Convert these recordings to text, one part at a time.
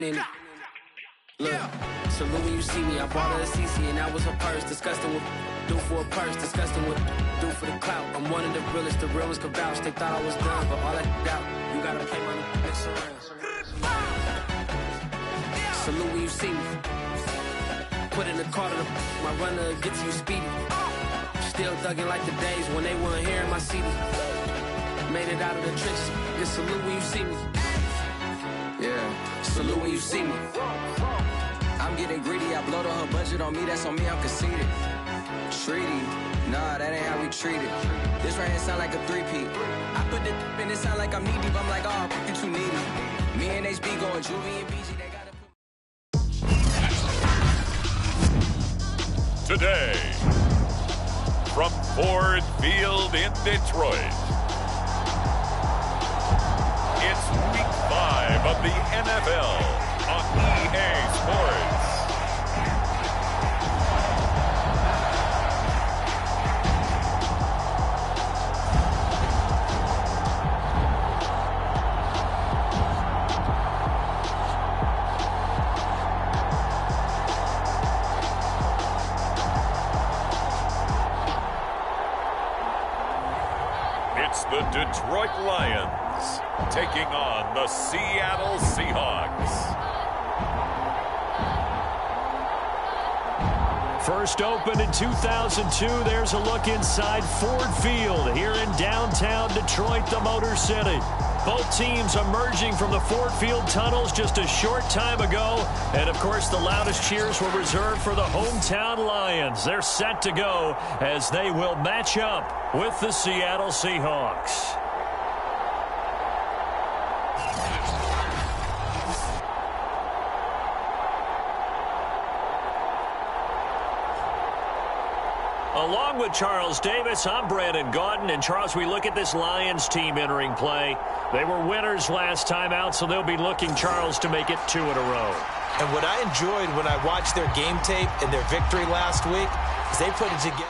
Look, salute when you see me. I bought her a CC and that was her purse. Disgusting what do for a purse. Disgusting what do for the clout. I'm one of the realest. The real ones could vouch. They thought I was done, but all that doubt. You gotta play my next around. Salute when you see me. Put in the car to my runner get to you speedy. Still thugging like the days when they weren't hearing my CD. Made it out of the trenches. Just salute when you see me. Yeah, salute when you see me. I'm getting greedy, I blowed on her budget on me, that's on me, I'm conceited. Treaty, nah, that ain't how we treat it. This right here sound like a three-peat. I put the in it sound like I'm knee deep, I'm like, oh, you too needy. Me and HB going Juvie and BG, they gotta put... Today, from Ford Field in Detroit, it's Week 5 of the NFL on EA Sports. It's the Detroit Lions taking on the Seattle Seahawks. First opened in 2002, there's a look inside Ford Field here in downtown Detroit, the Motor City. Both teams emerging from the Ford Field tunnels just a short time ago. And, of course, the loudest cheers were reserved for the hometown Lions. They're set to go as they will match up with the Seattle Seahawks. Along with Charles Davis, I'm Brandon Gaudin. And, Charles, we look at this Lions team entering play. They were winners last time out, so they'll be looking, Charles, to make it 2 in a row. And what I enjoyed when I watched their game tape and their victory last week is they put it together.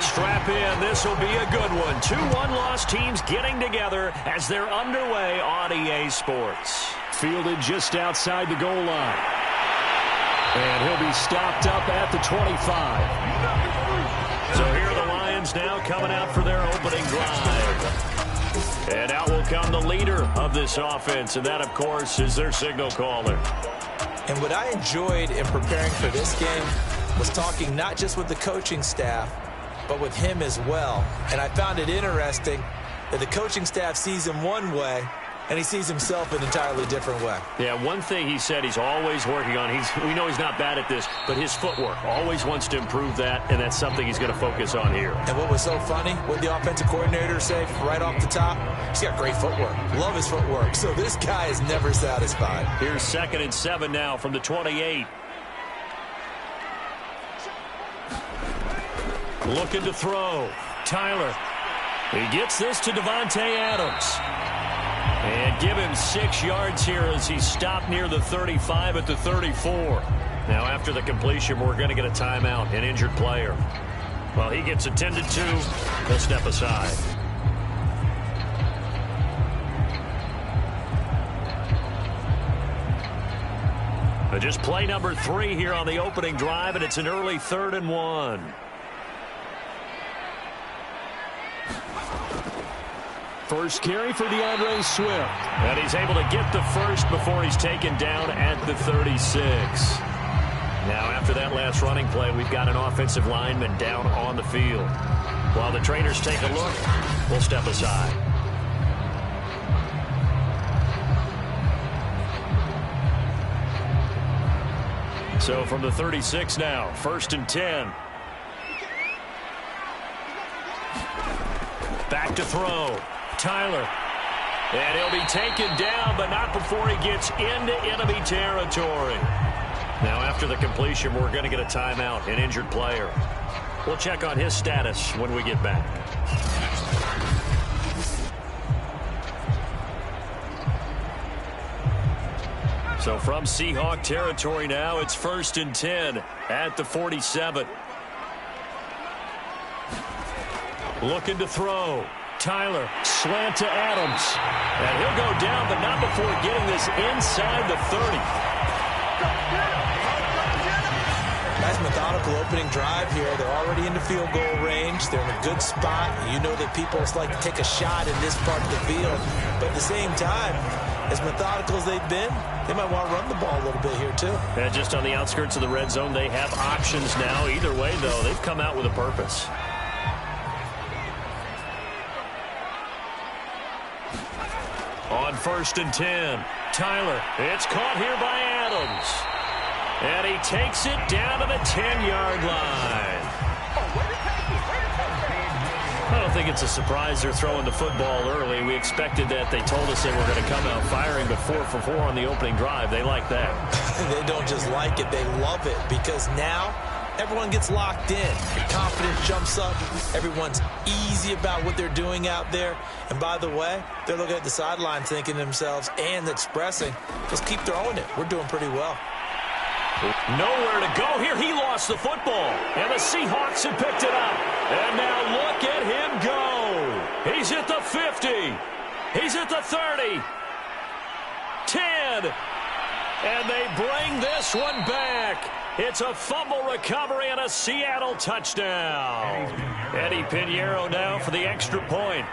Strap in. This will be a good one. 2 one-loss teams getting together as they're underway on EA Sports. Fielded just outside the goal line. And he'll be stopped up at the 25. So here are the Lions now coming out for their opening drive. And out will come the leader of this offense, and that, of course, is their signal caller. And what I enjoyed in preparing for this game was talking not just with the coaching staff, but with him as well. And I found it interesting that the coaching staff sees him one way, and he sees himself an entirely different way. Yeah, one thing he said he's always working on, we know he's not bad at this, but his footwork, always wants to improve that, and that's something he's going to focus on here. And what was so funny, what the offensive coordinator say right off the top, he's got great footwork. Love his footwork. So this guy is never satisfied. Here's 2nd and 7 now from the 28. Looking to throw. Tyler. He gets this to Davante Adams. And give him 6 yards here as he stopped near the 35 at the 34. Now after the completion, we're going to get a timeout, an injured player. Well, he gets attended to. He'll step aside. But just play number 3 here on the opening drive, and it's an early 3rd and 1. First carry for DeAndre Swift. And he's able to get the first before he's taken down at the 36. Now, after that last running play, we've got an offensive lineman down on the field. While the trainers take a look, we'll step aside. So from the 36 now, 1st and 10. Back to throw. Tyler. And he'll be taken down, but not before he gets into enemy territory. Now, after the completion, we're going to get a timeout, an injured player. We'll check on his status when we get back. So from Seahawk territory now, it's 1st and 10 at the 47. Looking to throw. Tyler, slant to Adams. And he'll go down, but not before getting this inside the 30. Nice methodical opening drive here. They're already into field goal range. They're in a good spot. You know that people like to take a shot in this part of the field. But at the same time, as methodical as they've been, they might want to run the ball a little bit here too. And just on the outskirts of the red zone, they have options now. Either way, though, they've come out with a purpose. On 1st and 10, Tyler. It's caught here by Adams. And he takes it down to the 10-yard line. I don't think it's a surprise they're throwing the football early. We expected that. They told us they were going to come out firing, but 4 for 4 on the opening drive. They like that. They don't just like it, they love it, because now everyone gets locked in. The confidence jumps up. Everyone's easy about what they're doing out there. And by the way, they're looking at the sideline thinking to themselves and expressing, just keep throwing it. We're doing pretty well. Nowhere to go here. He lost the football. And the Seahawks have picked it up. And now look at him go. He's at the 50. He's at the 30. 10. And they bring this one back. It's a fumble recovery and a Seattle touchdown. Eddie Pinheiro now for the extra point.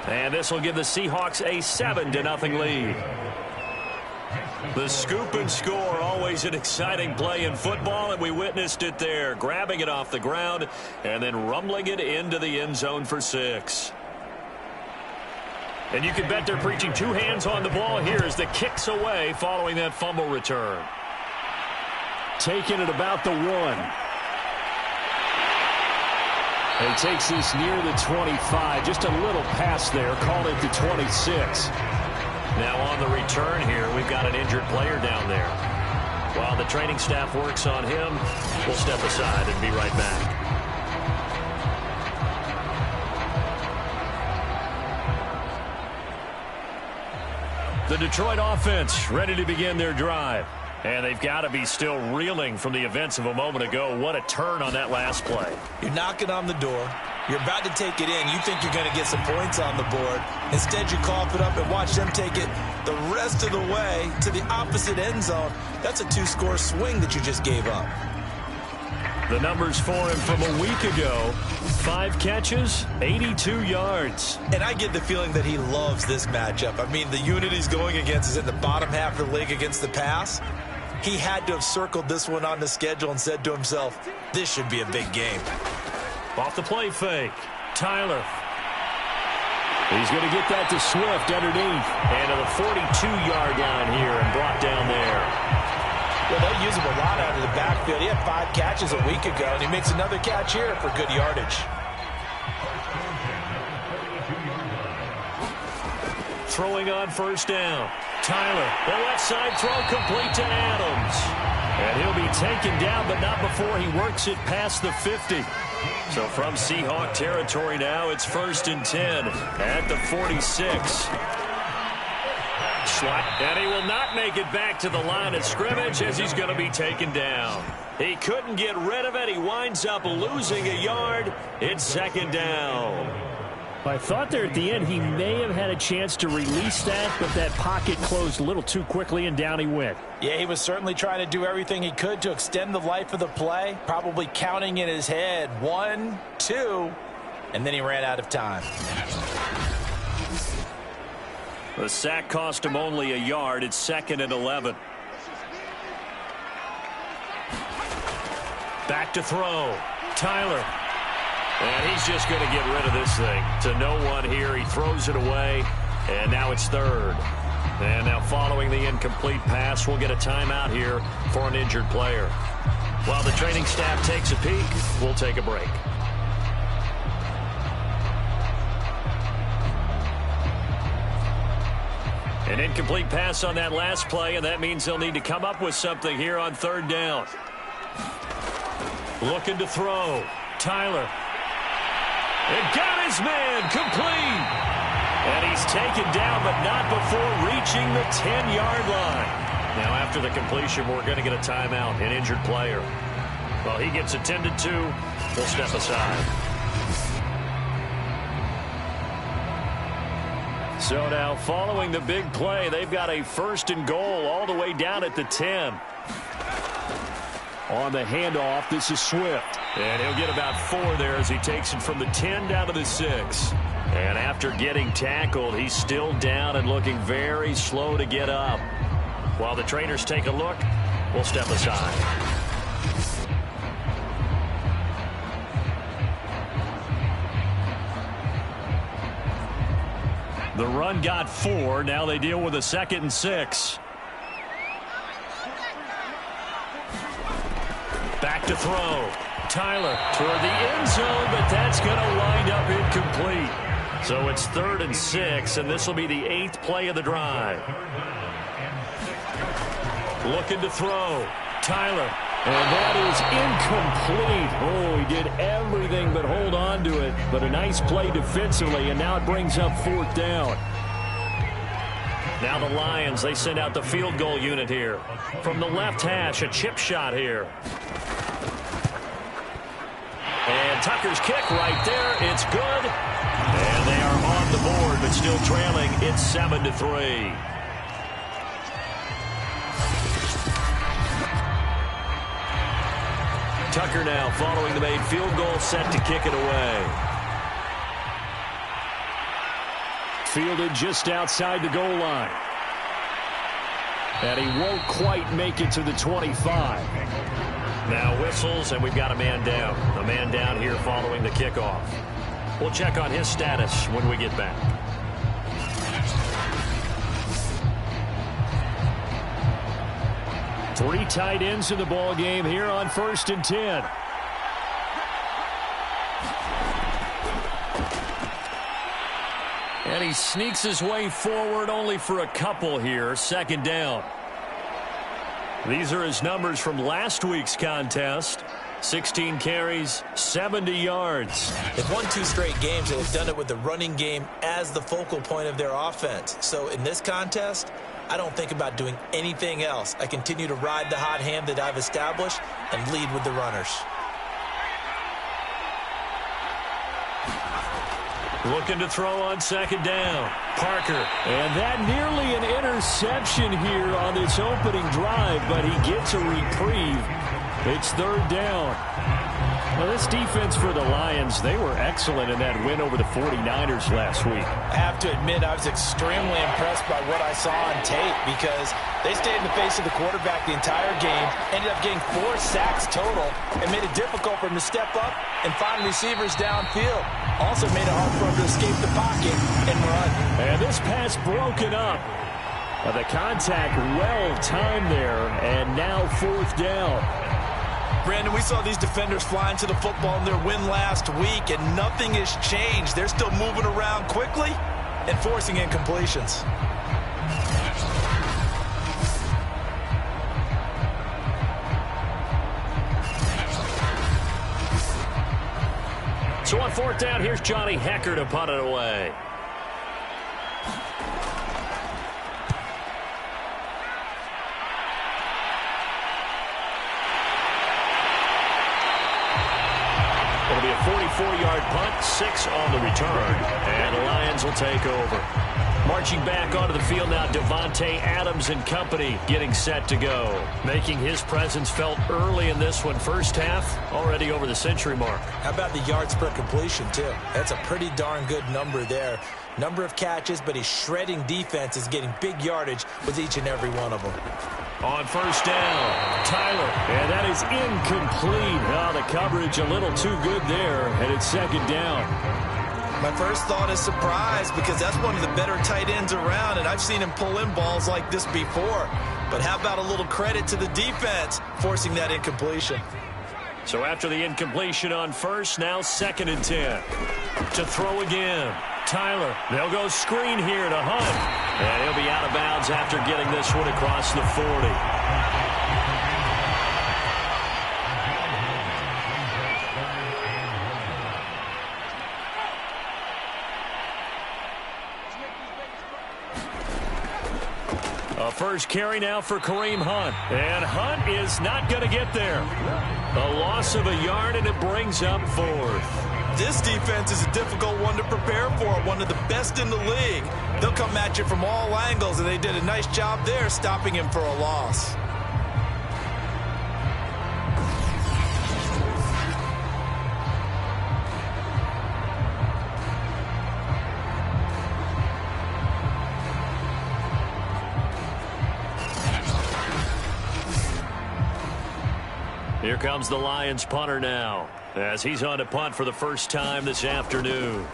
And this will give the Seahawks a 7-0 lead. The scoop and score, always an exciting play in football, and we witnessed it there. Grabbing it off the ground and then rumbling it into the end zone for 6. And you can bet they're preaching 2 hands on the ball here as the kicks away following that fumble return. Taking it about the 1. He takes this near the 25. Just a little pass there. Called it the 26. Now on the return here, we've got an injured player down there. While the training staff works on him, we'll step aside and be right back. The Detroit offense ready to begin their drive. And they've got to be still reeling from the events of a moment ago. What a turn on that last play. You're knocking on the door. You're about to take it in. You think you're going to get some points on the board. Instead, you cough it up and watch them take it the rest of the way to the opposite end zone. That's a 2-score swing that you just gave up. The numbers for him from a week ago. 5 catches, 82 yards. And I get the feeling that he loves this matchup. I mean, the unit he's going against is in the bottom half of the league against the pass. He had to have circled this one on the schedule and said to himself, this should be a big game. Off the play fake, Tyler. He's going to get that to Swift underneath. And to the 42-yard line here and brought down there. Well, they use him a lot out of the backfield. He had 5 catches a week ago, and he makes another catch here for good yardage. Throwing on 1st down. Tyler, the left side throw complete to Adams. And he'll be taken down, but not before he works it past the 50. So from Seahawk territory now, it's 1st and 10 at the 46. And he will not make it back to the line of scrimmage as he's going to be taken down. He couldn't get rid of it. He winds up losing a yard. It's 2nd down. I thought there at the end he may have had a chance to release that, but that pocket closed a little too quickly, and down he went. Yeah, he was certainly trying to do everything he could to extend the life of the play, probably counting in his head 1, 2, and then he ran out of time. The sack cost him only a yard. It's 2nd and 11. Back to throw. Tyler. And he's just going to get rid of this thing. To no one here. He throws it away. And now it's 3rd. And now following the incomplete pass, we'll get a timeout here for an injured player. While the training staff takes a peek, we'll take a break. An incomplete pass on that last play, and that means they'll need to come up with something here on 3rd down. Looking to throw. Tyler. And got his man complete. And he's taken down, but not before reaching the 10-yard line. Now after the completion, we're going to get a timeout, an injured player. Well, he gets attended to. will step aside. So now following the big play, they've got a 1st and goal all the way down at the 10. On the handoff, this is Swift. And he'll get about 4 there as he takes it from the 10 down to the 6. And after getting tackled, he's still down and looking very slow to get up. While the trainers take a look, we'll step aside. The run got 4. Now they deal with a 2nd and 6. Back to throw. Tyler toward the end zone, but that's going to wind up incomplete. So it's 3rd and 6, and this will be the 8th play of the drive. Looking to throw. Tyler. And that is incomplete. Oh, he did everything but hold on to it. But a nice play defensively, and now it brings up 4th down. Now the Lions, they send out the field goal unit here. From the left hash, a chip shot here. And Tucker's kick right there. It's good. And they are on the board, but still trailing. It's 7-3. Tucker now following the made field goal, set to kick it away. Fielded just outside the goal line. And he won't quite make it to the 25. Now whistles, and we've got a man down. A man down here following the kickoff. We'll check on his status when we get back. Three tight ends in the ball game here on 1st and 10. And he sneaks his way forward only for a couple here. 2nd down. These are his numbers from last week's contest. 16 carries, 70 yards. They've won 2 straight games, and they've done it with the running game as the focal point of their offense. So in this contest, I don't think about doing anything else. I continue to ride the hot hand that I've established and lead with the runners. Looking to throw on 2nd down. Parker. And that nearly an interception here on this opening drive, but he gets a reprieve. It's 3rd down. Well, this defense for the Lions, they were excellent in that win over the 49ers last week. I have to admit, I was extremely impressed by what I saw on tape because they stayed in the face of the quarterback the entire game, ended up getting 4 sacks total, and made it difficult for him to step up and find receivers downfield. Also made it hard for him to escape the pocket and run. And this pass broken up. The contact well timed there, and now 4th down. Brandon, we saw these defenders flying to the football in their win last week, and nothing has changed. They're still moving around quickly and forcing incompletions. So on 4th down, here's Johnny Hecker to punt it away. It'll be a 44-yard punt, 6 on the return, and the Lions will take over. Marching back onto the field now, Devontae Adams and company getting set to go. Making his presence felt early in this one. 1st half, already over the century mark. How about the yards per completion, too? That's a pretty darn good number there. Number of catches, but his shredding defense is getting big yardage with each and every one of them. On 1st down, Tyler. And that is incomplete. Oh, the coverage a little too good there, and it's 2nd down. My first thought is surprise because that's one of the better tight ends around, and I've seen him pull in balls like this before. But how about a little credit to the defense forcing that incompletion? So after the incompletion on 1st, now 2nd and 10. To throw again. Tyler. They'll go screen here to Hunt. And he'll be out of bounds after getting this one across the 40. A first carry now for Kareem Hunt. And Hunt is not going to get there. A loss of a yard, and it brings up 4th. This defense is a difficult one to prepare for, one of the best in the league. They'll come at you from all angles, and they did a nice job there stopping him for a loss. Here comes the Lions punter now, as he's on to punt for the first time this afternoon.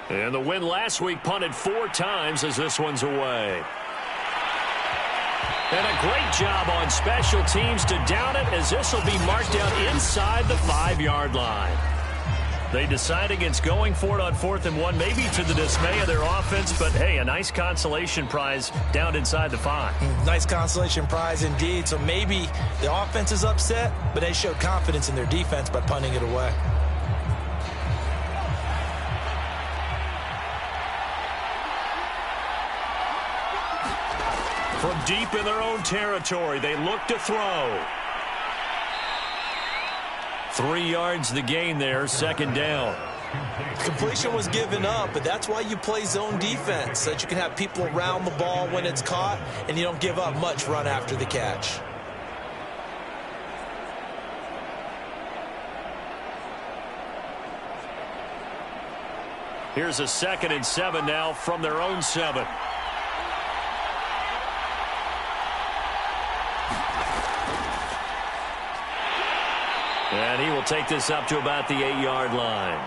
And the win last week punted 4 times as this one's away. And a great job on special teams to down it, as this will be marked out inside the 5-yard line. They decide against going for it on 4th and 1, maybe to the dismay of their offense, but hey, a nice consolation prize down inside the 5. Nice consolation prize indeed. So maybe the offense is upset, but they showed confidence in their defense by punting it away. From deep in their own territory, they look to throw. 3 yards the gain there, 2nd down. Completion was given up, but that's why you play zone defense, so that you can have people around the ball when it's caught, and you don't give up much run after the catch. Here's a 2nd and 7 now from their own 7. And he will take this up to about the 8-yard line.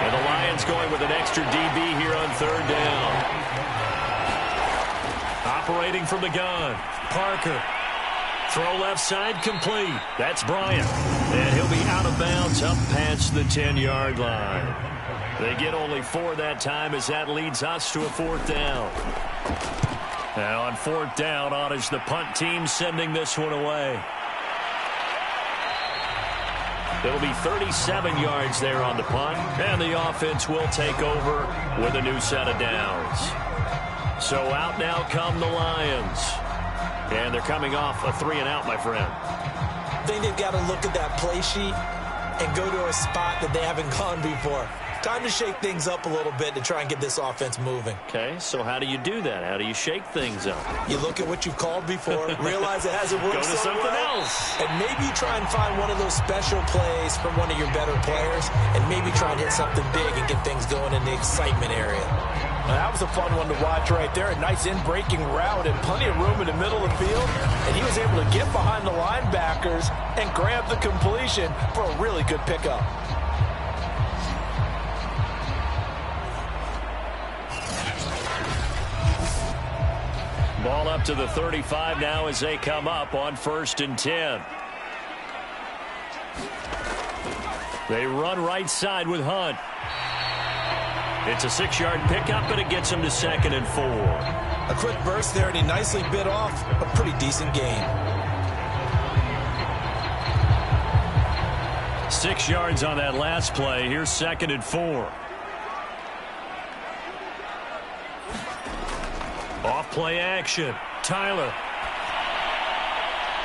And the Lions going with an extra DB here on 3rd down. Operating from the gun, Parker. Throw left side complete. That's Bryant. And he'll be out of bounds up past the 10-yard line. They get only 4 that time, as that leads us to a 4th down. Now on 4th down, on is the punt team sending this one away. It'll be 37 yards there on the punt, and the offense will take over with a new set of downs. So out now come the Lions. And they're coming off a 3-and-out, my friend. I think they've got to look at that play sheet and go to a spot that they haven't gone before. Time to shake things up a little bit to try and get this offense moving. Okay, so how do you do that? How do you shake things up? You look at what you've called before, realize it hasn't worked Go to something else. And maybe try and find one of those special plays from one of your better players, and maybe try and hit something big and get things going in the excitement area. Now, that was a fun one to watch right there. A nice in-breaking route and plenty of room in the middle of the field. And he was able to get behind the linebackers and grab the completion for a really good pickup. Ball up to the 35 now as they come up on 1st and 10. They run right side with Hunt. It's a 6-yard pickup, but it gets him to 2nd and 4. A quick burst there, and he nicely bit off a pretty decent gain. 6 yards on that last play. Here's 2nd and 4. Off play action. Tyler.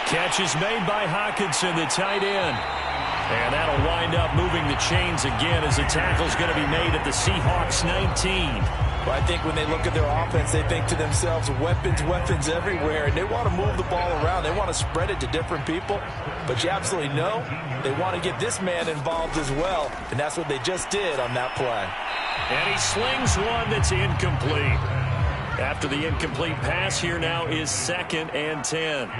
Catch is made by Hockenson, the tight end. And that'll wind up moving the chains again, as the tackle's going to be made at the Seahawks 19. Well, I think when they look at their offense, they think to themselves, weapons, weapons everywhere, and they want to move the ball around. They want to spread it to different people. But you absolutely know they want to get this man involved as well, and that's what they just did on that play. And he slings one that's incomplete. After the incomplete pass, here now is 2nd and 10.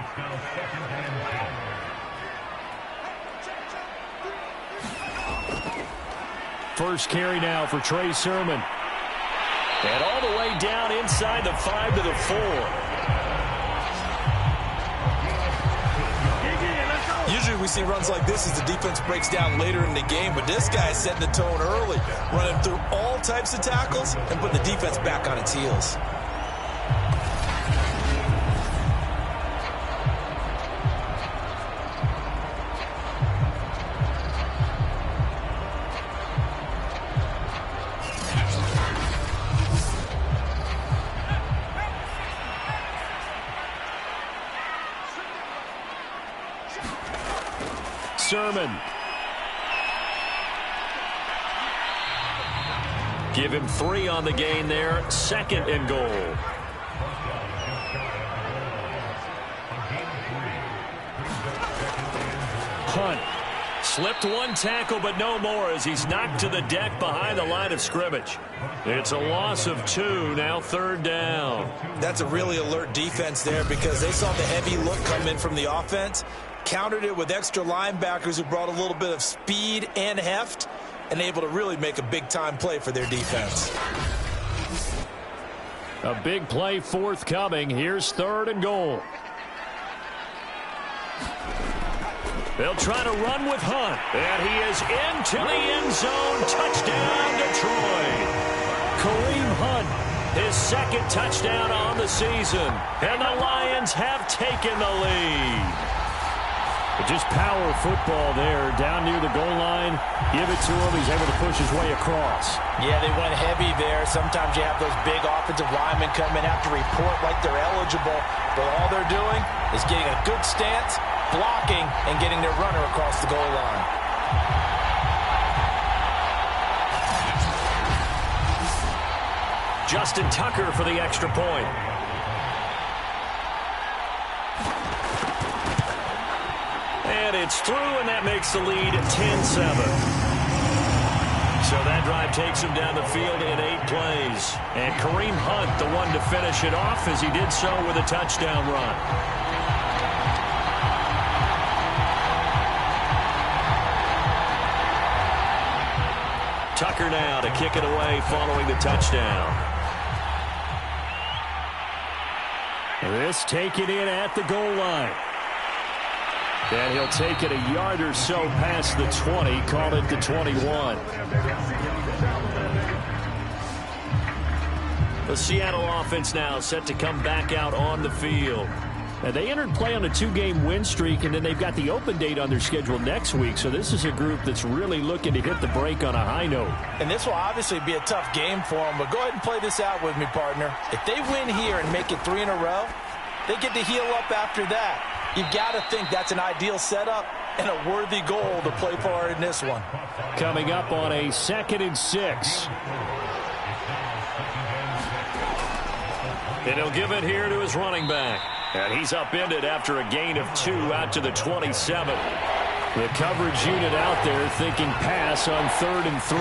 First carry now for Trey Sermon. And all the way down inside the 5 to the 4. Usually we see runs like this as the defense breaks down later in the game, but this guy is setting the tone early, running through all types of tackles and putting the defense back on its heels. Sermon. Give him 3 on the gain there. 2nd and goal. Hunt. Slipped one tackle, but no more as he's knocked to the deck behind the line of scrimmage. It's a loss of 2, now 3rd down. That's a really alert defense there because they saw the heavy look come in from the offense, countered it with extra linebackers who brought a little bit of speed and heft, and able to really make a big-time play for their defense. A big play forthcoming. Here's 3rd and goal. They'll try to run with Hunt. And he is into the end zone. Touchdown, Detroit. Kareem Hunt, his 2nd touchdown on the season. And the Lions have taken the lead. But just power football there. Down near the goal line. Give it to him. He's able to push his way across. Yeah, they went heavy there. Sometimes you have those big offensive linemen come in, have to report like they're eligible. But all they're doing is getting a good stance, blocking, and getting their runner across the goal line. Justin Tucker for the extra point. And it's through, and that makes the lead 10-7. So that drive takes him down the field in 8 plays. And Kareem Hunt, the one to finish it off, as he did so with a touchdown run. Tucker now to kick it away following the touchdown. This taken in at the goal line. And he'll take it a yard or so past the 20, call it the 21. The Seattle offense now set to come back out on the field. And they entered play on a 2-game win streak, and then they've got the open date on their schedule next week. So this is a group that's really looking to hit the break on a high note. And this will obviously be a tough game for them, but go ahead and play this out with me, partner. If they win here and make it 3 in a row, they get to heal up after that. You've got to think that's an ideal setup and a worthy goal to play for in this one. Coming up on a 2nd and 6. And he'll give it here to his running back. And he's upended after a gain of 2 out to the 27. The coverage unit out there thinking pass on 3rd and 3.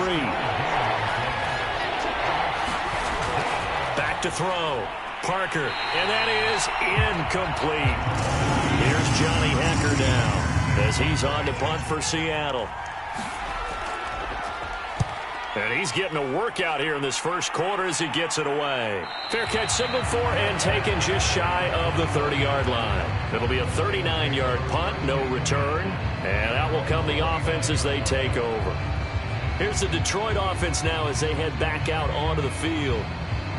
Back to throw. Parker, and that is incomplete. Here's Johnny Hecker now as he's on to punt for Seattle. And he's getting a workout here in this first quarter as he gets it away. Fair catch signaled for and taken just shy of the 30-yard line. It'll be a 39-yard punt, no return. And out will come the offense as they take over. Here's the Detroit offense now as they head back out onto the field.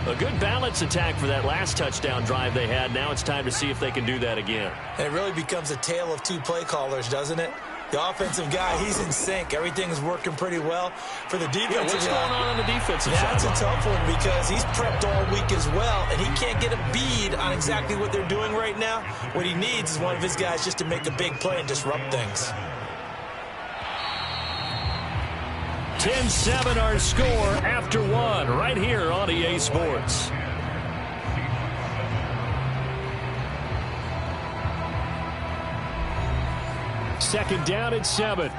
A good balance attack for that last touchdown drive they had. Now it's time to see if they can do that again. And it really becomes a tale of 2 play callers, doesn't it? The offensive guy, he's in sync. Everything's working pretty well. For the defensive what's going on the defensive side? That's a tough one because he's prepped all week as well, and he can't get a bead on exactly what they're doing right now. What he needs is one of his guys just to make a big play and disrupt things. 10-7 our score after 1 right here on EA Sports. Second down at 7.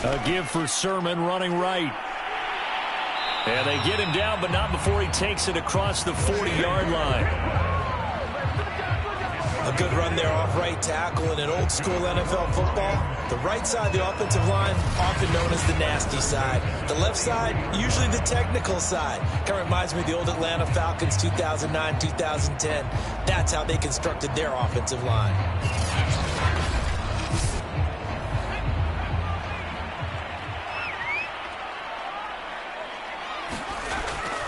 A give for Sermon running right. And they get him down, but not before he takes it across the 40-yard line. A good run there off right tackle in an old-school NFL football. The right side of the offensive line, often known as the nasty side. The left side, usually the technical side. Kind of reminds me of the old Atlanta Falcons 2009-2010. That's how they constructed their offensive line.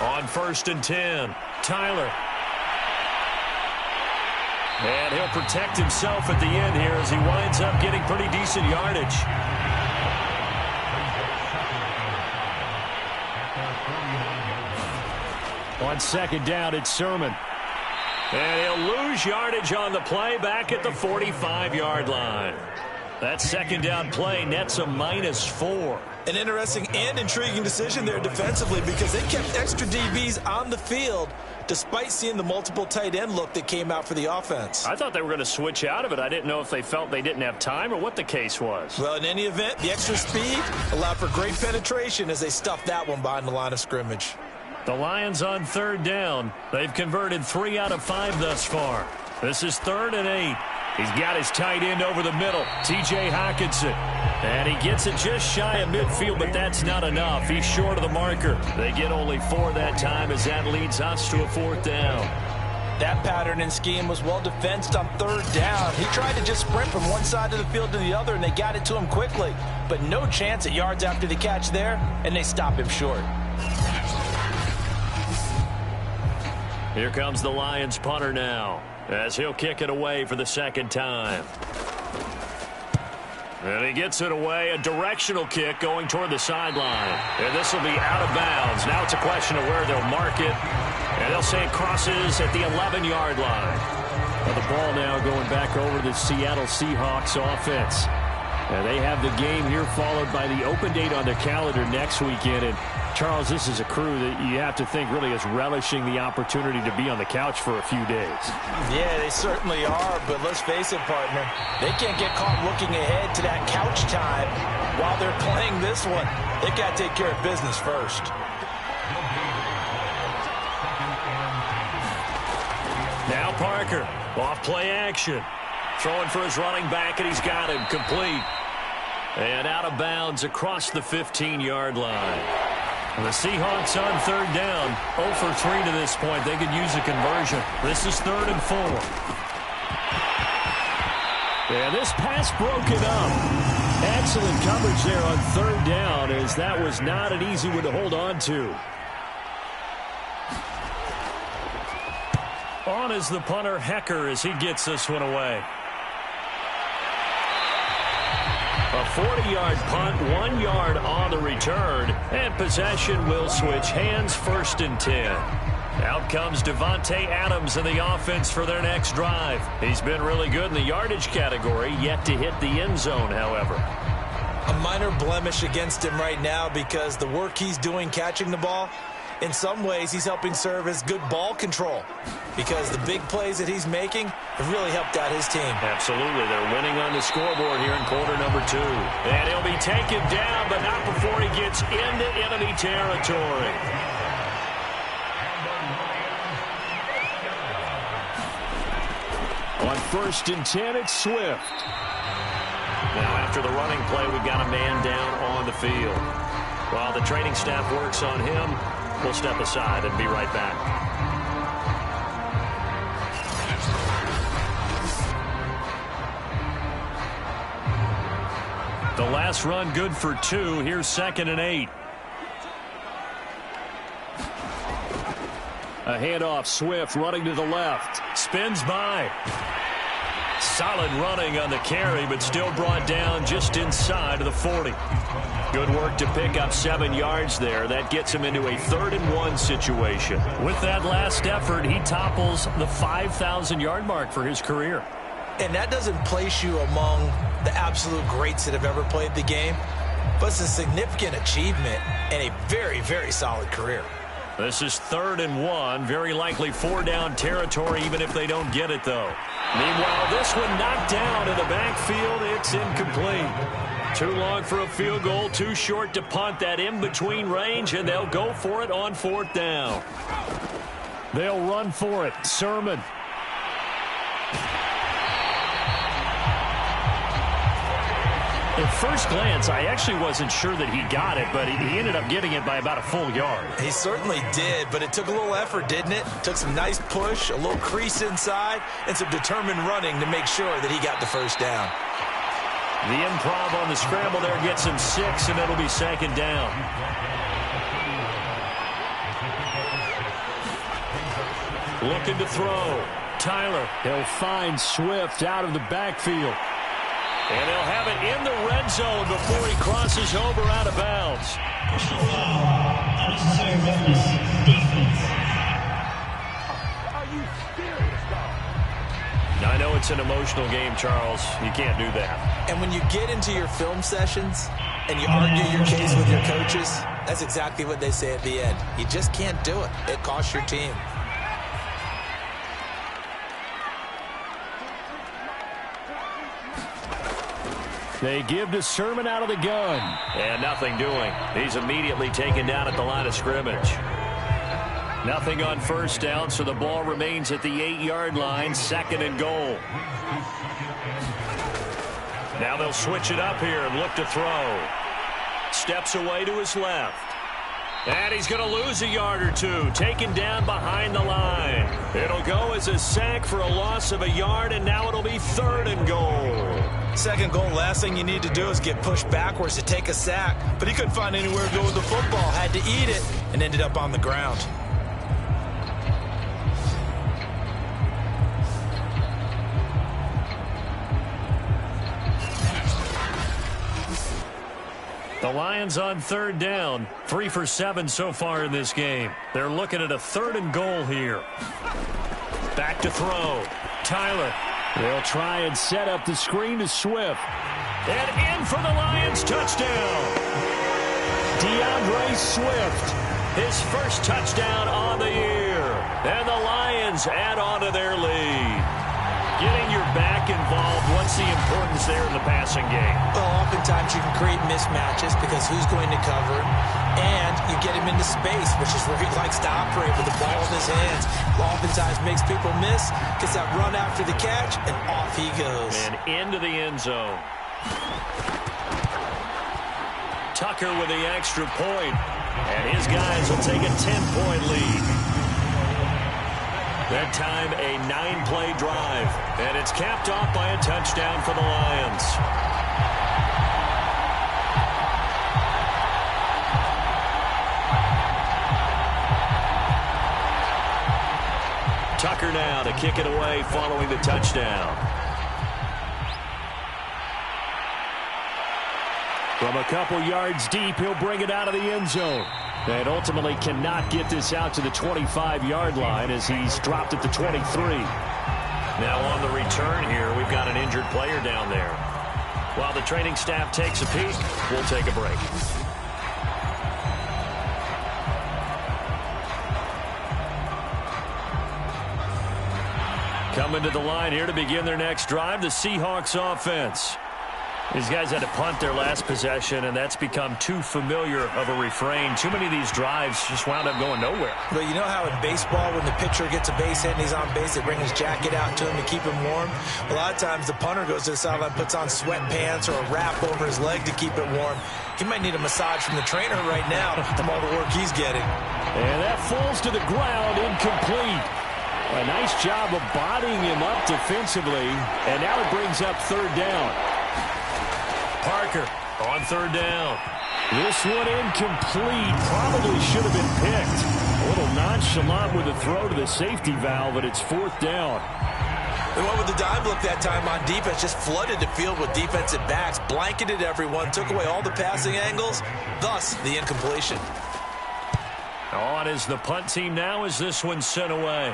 On 1st and 10, Tyler. And he'll protect himself at the end here as he winds up getting pretty decent yardage. On 2nd down, it's Sermon. And he'll lose yardage on the play back at the 45-yard line. That second down play nets a -4. An interesting and intriguing decision there defensively because they kept extra DBs on the field despite seeing the multiple tight end look that came out for the offense. I thought they were going to switch out of it. I didn't know if they felt they didn't have time or what the case was. Well, in any event, the extra speed allowed for great penetration as they stuffed that one behind the line of scrimmage. The Lions on third down. They've converted 3 out of 5 thus far. This is 3rd and 8. He's got his tight end over the middle, T.J. Hockenson. And he gets it just shy of midfield, but that's not enough. He's short of the marker. They get only 4 that time as that leads us to a 4th down. That pattern and scheme was well defensed on 3rd down. He tried to just sprint from one side of the field to the other, and they got it to him quickly. But no chance at yards after the catch there, and they stop him short. Here comes the Lions punter now, as he'll kick it away for the 2nd time. And he gets it away, a directional kick going toward the sideline. And this will be out of bounds. Now it's a question of where they'll mark it. And they'll say it crosses at the 11-yard line. Well, the ball now going back over to the Seattle Seahawks offense. And they have the game here followed by the open date on their calendar next weekend. And Charles, this is a crew that you have to think really is relishing the opportunity to be on the couch for a few days. Yeah, they certainly are, but let's face it, partner. They can't get caught looking ahead to that couch time while they're playing this one. They got to take care of business first. Now Parker, off play action. Throwing for his running back, and he's got him complete. And out of bounds across the 15-yard line. The Seahawks on 3rd down, 0 for 3 to this point. They could use a conversion. This is 3rd and 4. And this pass broken up. Excellent coverage there on 3rd down, as that was not an easy one to hold on to. On is the punter, Hecker, as he gets this one away. A 40-yard punt, 1 yard on the return, and possession will switch hands, 1st and 10. Out comes Devontae Adams in the offense for their next drive. He's been really good in the yardage category, yet to hit the end zone, however. A minor blemish against him right now because the work he's doing catching the ball, in some ways he's helping serve as good ball control because the big plays that he's making have really helped out his team. Absolutely. They're winning on the scoreboard here in quarter number 2. And he'll be taken down, but not before he gets into enemy territory. On 1st and 10, it's Swift. Now after the running play, we've got a man down on the field. While the training staff works on him, we'll step aside and be right back. The last run good for 2. Here's 2nd and 8. A handoff, Swift running to the left. Spins by. Solid running on the carry, but still brought down just inside of the 40. Good work to pick up 7 yards there. That gets him into a 3rd and 1 situation. With that last effort, he topples the 5,000-yard mark for his career. And that doesn't place you among the absolute greats that have ever played the game, but it's a significant achievement and a very, very solid career. This is 3rd and 1, very likely 4-down territory even if they don't get it, though. Meanwhile, this one knocked down in the backfield. It's incomplete. Too long for a field goal, too short to punt. That in-between range, and they'll go for it on 4th down. They'll run for it. Sermon. At first glance, I actually wasn't sure that he got it, but he ended up getting it by about a full yard. He certainly did, but it took a little effort, didn't it? Took some nice push, a little crease inside, and some determined running to make sure that he got the 1st down. The improv on the scramble there gets him 6, and it'll be 2nd down. Looking to throw. Tyler. He'll find Swift out of the backfield. And he'll have it in the red zone before he crosses over out of bounds. Are you serious? know it's an emotional game, Charles. You can't do that. And when you get into your film sessions and you argue your case with your coaches, that's exactly what they say at the end. You just can't do it. It costs your team. They give to Sermon out of the gun. And nothing doing. He's immediately taken down at the line of scrimmage. Nothing on first down, so the ball remains at the 8-yard line, 2nd and goal. Now they'll switch it up here and look to throw. Steps away to his left. And he's going to lose a yard or two, taken down behind the line. It'll go as a sack for a loss of a yard, and now it'll be 3rd and goal. 2nd goal, last thing you need to do is get pushed backwards to take a sack. But he couldn't find anywhere to go with the football, had to eat it, and ended up on the ground. The Lions on 3rd down, 3 for 7 so far in this game. They're looking at a 3rd and goal here. Back to throw. Tyler. They'll try and set up the screen to Swift. And in for the Lions touchdown. DeAndre Swift. His first touchdown on the year. And the Lions add on to their lead. Getting your back involved, what's the importance there in the passing game? Well, oftentimes you can create mismatches because who's going to cover him, and you get him into space, which is where he likes to operate with the ball in his hands. Oftentimes makes people miss, gets that run after the catch, and off he goes. And into the end zone. Tucker with the extra point, and his guys will take a 10-point lead. That time, a 9-play drive. And it's capped off by a touchdown for the Lions. Tucker now to kick it away following the touchdown. From a couple yards deep, he'll bring it out of the end zone. And ultimately cannot get this out to the 25-yard line as he's dropped at the 23. Now on the return here, we've got an injured player down there. While the training staff takes a peek, we'll take a break. Coming to the line here to begin their next drive, the Seahawks offense. These guys had to punt their last possession, and that's become too familiar of a refrain. Too many of these drives just wound up going nowhere. But you know how in baseball, when the pitcher gets a base hit and he's on base, they bring his jacket out to him to keep him warm? A lot of times the punter goes to the sideline, puts on sweatpants or a wrap over his leg to keep it warm. He might need a massage from the trainer right now from all the work he's getting. And that falls to the ground, incomplete. A nice job of bodying him up defensively, and now it brings up 3rd down. Parker on 3rd down. This one incomplete. Probably should have been picked. A little nonchalant with a throw to the safety valve, but it's 4th down. They went with the dime look that time on defense, just flooded the field with defensive backs, blanketed everyone, took away all the passing angles, thus the incompletion. On is the punt team now as this one's sent away.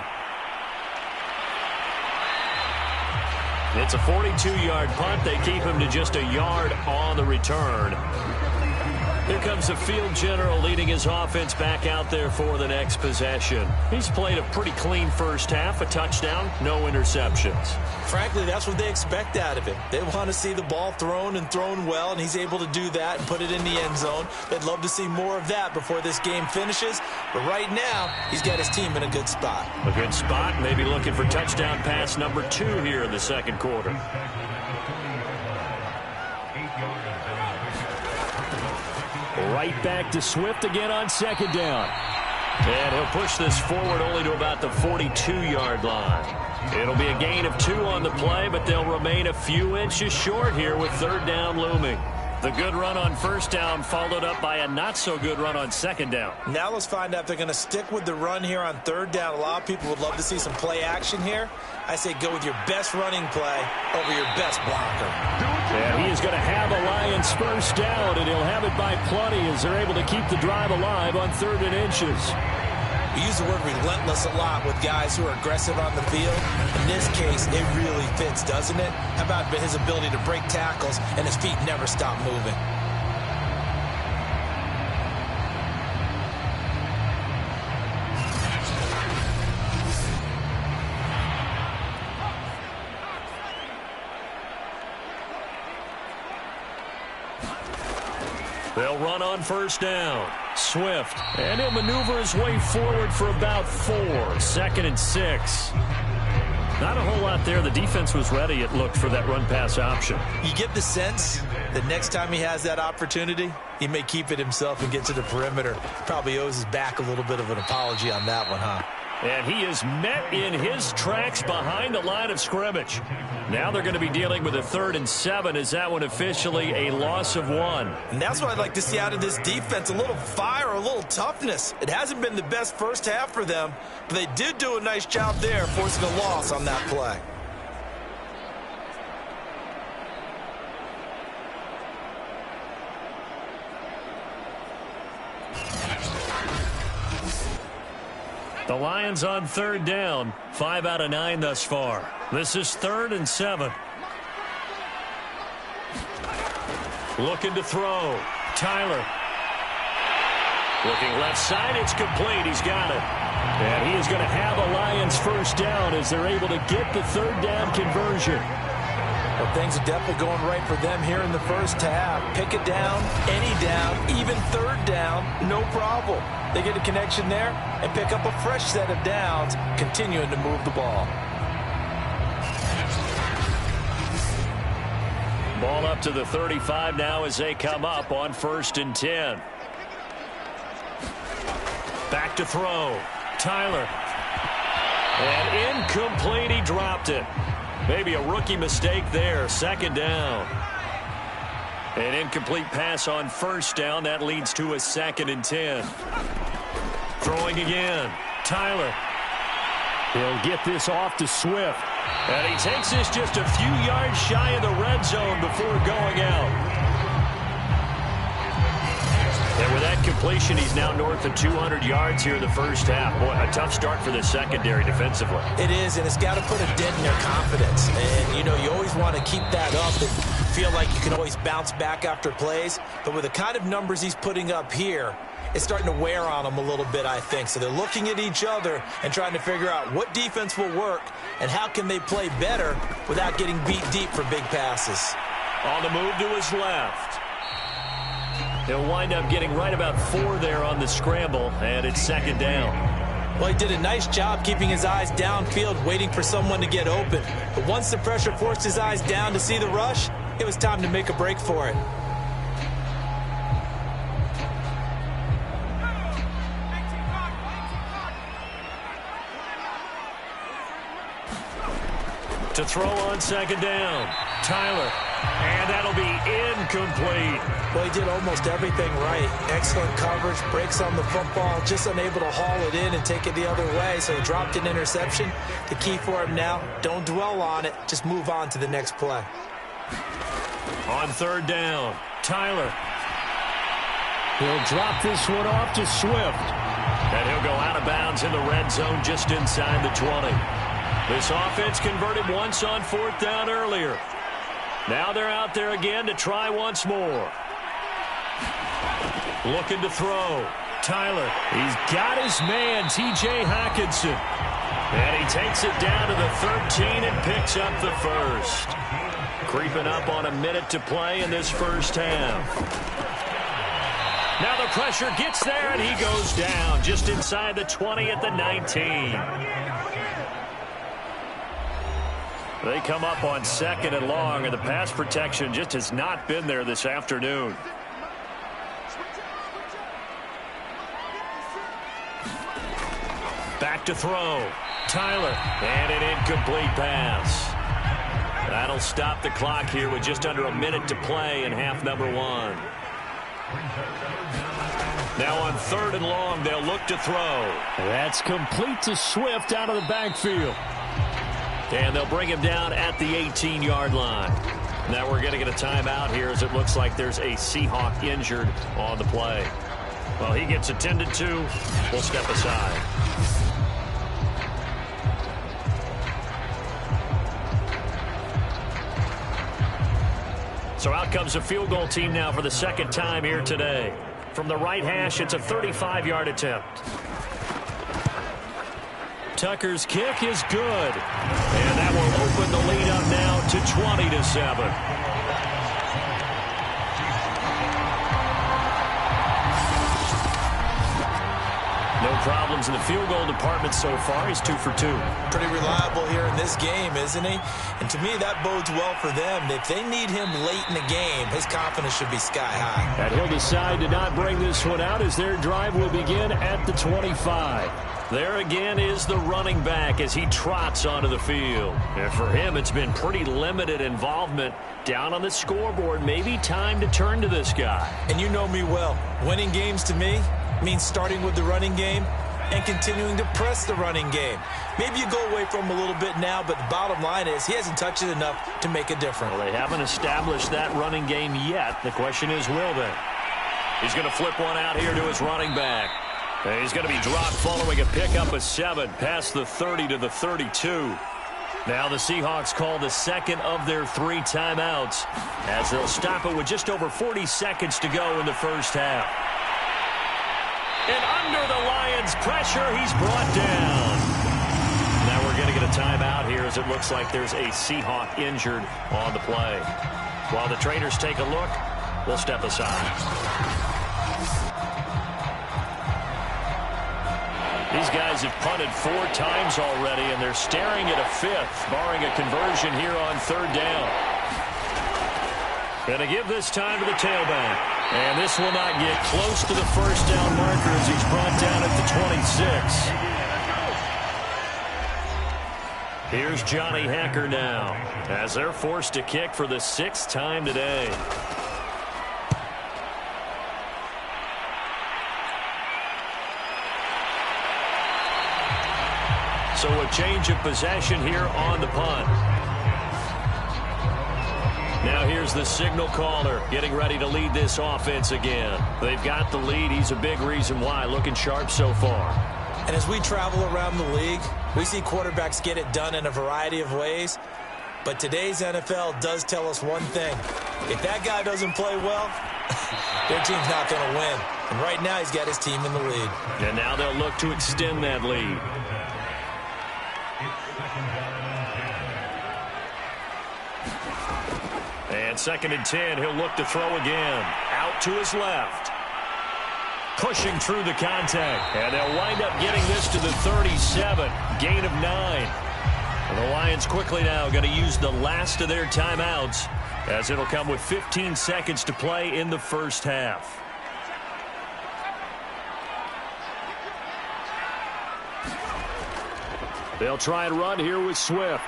It's a 42-yard punt. They keep him to just a yard on the return. Here comes the field general leading his offense back out there for the next possession. He's played a pretty clean first half, a touchdown, no interceptions. Frankly, that's what they expect out of him. They want to see the ball thrown and thrown well, and he's able to do that and put it in the end zone. They'd love to see more of that before this game finishes. But right now, he's got his team in a good spot. A good spot, maybe looking for touchdown pass number 2 here in the second quarter. Right back to Swift again on 2nd down. And he'll push this forward only to about the 42-yard line. It'll be a gain of 2 on the play, but they'll remain a few inches short here with 3rd down looming. The good run on 1st down followed up by a not-so-good run on 2nd down. Now let's find out if they're going to stick with the run here on 3rd down. A lot of people would love to see some play action here. I say go with your best running play over your best blocker. And he is going to have a Lions 1st down, and he'll have it by plenty as they're able to keep the drive alive on 3rd and inches. We use the word relentless a lot with guys who are aggressive on the field. In this case, it really fits, doesn't it? How about his ability to break tackles and his feet never stop moving? They'll run on first down. Swift. And he'll maneuver his way forward for about 4. 2nd and 6. Not a whole lot there. The defense was ready, it looked, for that run-pass option. You get the sense that next time he has that opportunity, he may keep it himself and get to the perimeter. Probably owes his back a little bit of an apology on that one, huh? And he is met in his tracks behind the line of scrimmage. Now they're going to be dealing with a 3rd and 7. Is that one officially a loss of 1? And that's what I'd like to see out of this defense, a little fire, a little toughness. It hasn't been the best first half for them, but they did do a nice job there forcing a loss on that play. The Lions on 3rd down. 5 out of 9 thus far. This is 3rd and 7. Looking to throw. Tyler. Looking left side. It's complete. He's got it. And he is going to have a Lions first down as they're able to get the 3rd down conversion. Well, things are definitely going right for them here in the first half. Pick it down, any down, even 3rd down, no problem. They get a connection there and pick up a fresh set of downs, continuing to move the ball. Ball up to the 35 now as they come up on 1st and 10. Back to throw. Tyler. And incomplete. He dropped it. Maybe a rookie mistake there. 2nd down. An incomplete pass on 1st down. That leads to a 2nd and 10. Throwing again. Tyler. He'll get this off to Swift. And he takes this just a few yards shy of the red zone before going out. And with that completion, he's now north of 200 yards here in the first half. Boy, a tough start for the secondary defensively. It is, and it's got to put a dent in their confidence. And, you know, you always want to keep that up and feel like you can always bounce back after plays. But with the kind of numbers he's putting up here, it's starting to wear on them a little bit, I think. So they're looking at each other and trying to figure out what defense will work and how can they play better without getting beat deep for big passes. On the move to his left. He'll wind up getting right about 4 there on the scramble, and it's 2nd down. Well, he did a nice job keeping his eyes downfield, waiting for someone to get open. But once the pressure forced his eyes down to see the rush, it was time to make a break for it. To throw on 2nd down. Tyler. And that'll be incomplete. Well, he did almost everything right. Excellent coverage, breaks on the football, just unable to haul it in and take it the other way, so he dropped an interception. The key for him now, don't dwell on it, just move on to the next play. On 3rd down, Tyler. He'll drop this one off to Swift. And he'll go out of bounds in the red zone just inside the 20. This offense converted once on 4th down earlier. Now they're out there again to try once more. Looking to throw. Tyler. He's got his man, T.J. Hockenson. And he takes it down to the 13 and picks up the first. Creeping up on a minute to play in this first half. Now the pressure gets there, and he goes down just inside the 20 at the 19. They come up on 2nd and long, and the pass protection just has not been there this afternoon. Back to throw. Tyler. And an incomplete pass. That'll stop the clock here with just under a minute to play in half number 1. Now on 3rd and long, they'll look to throw. That's complete to Swift out of the backfield. And they'll bring him down at the 18-yard line. Now we're going to get a timeout here as it looks like there's a Seahawk injured on the play. Well, he gets attended to. We'll step aside. So out comes a field goal team now for the second time here today. From the right hash, it's a 35-yard attempt. Tucker's kick is good. And that will open the lead up now to 20-7. No problems in the field goal department so far. He's 2 for 2. Pretty reliable here in this game, isn't he? And to me, that bodes well for them. If they need him late in the game, his confidence should be sky high. And he'll decide to not bring this one out as their drive will begin at the 25. There again is the running back as he trots onto the field. And for him, it's been pretty limited involvement down on the scoreboard. Maybe time to turn to this guy. And you know me well. Winning games to me means starting with the running game and continuing to press the running game. Maybe you go away from him a little bit now, but the bottom line is he hasn't touched it enough to make a difference. Well, they haven't established that running game yet. The question is, will they? He's going to flip one out here to his running back. And he's going to be dropped following a pickup of 7 past the 30 to the 32. Now the Seahawks call the second of their 3 timeouts as they'll stop it with just over 40 seconds to go in the first half. And under the Lions' pressure, he's brought down. Now we're going to get a timeout here as it looks like there's a Seahawk injured on the play. While the trainers take a look, we'll step aside. These guys have punted 4 times already, and they're staring at a 5th, barring a conversion here on 3rd down. Going to give this time to the tailback. And this will not get close to the first down marker as he's brought down at the 26. Here's Johnny Hecker now as they're forced to kick for the 6th time today. So a change of possession here on the punt. Now here's the signal caller getting ready to lead this offense again. They've got the lead. He's a big reason why. Looking sharp so far. And as we travel around the league, we see quarterbacks get it done in a variety of ways. But today's NFL does tell us one thing. If that guy doesn't play well, their team's not going to win. And right now he's got his team in the lead. And now they'll look to extend that lead. And 2nd and 10, he'll look to throw again. Out to his left. Pushing through the contact. And they'll wind up getting this to the 37. Gain of 9. And the Lions quickly now going to use the last of their timeouts as it'll come with 15 seconds to play in the first half. They'll try and run here with Swift.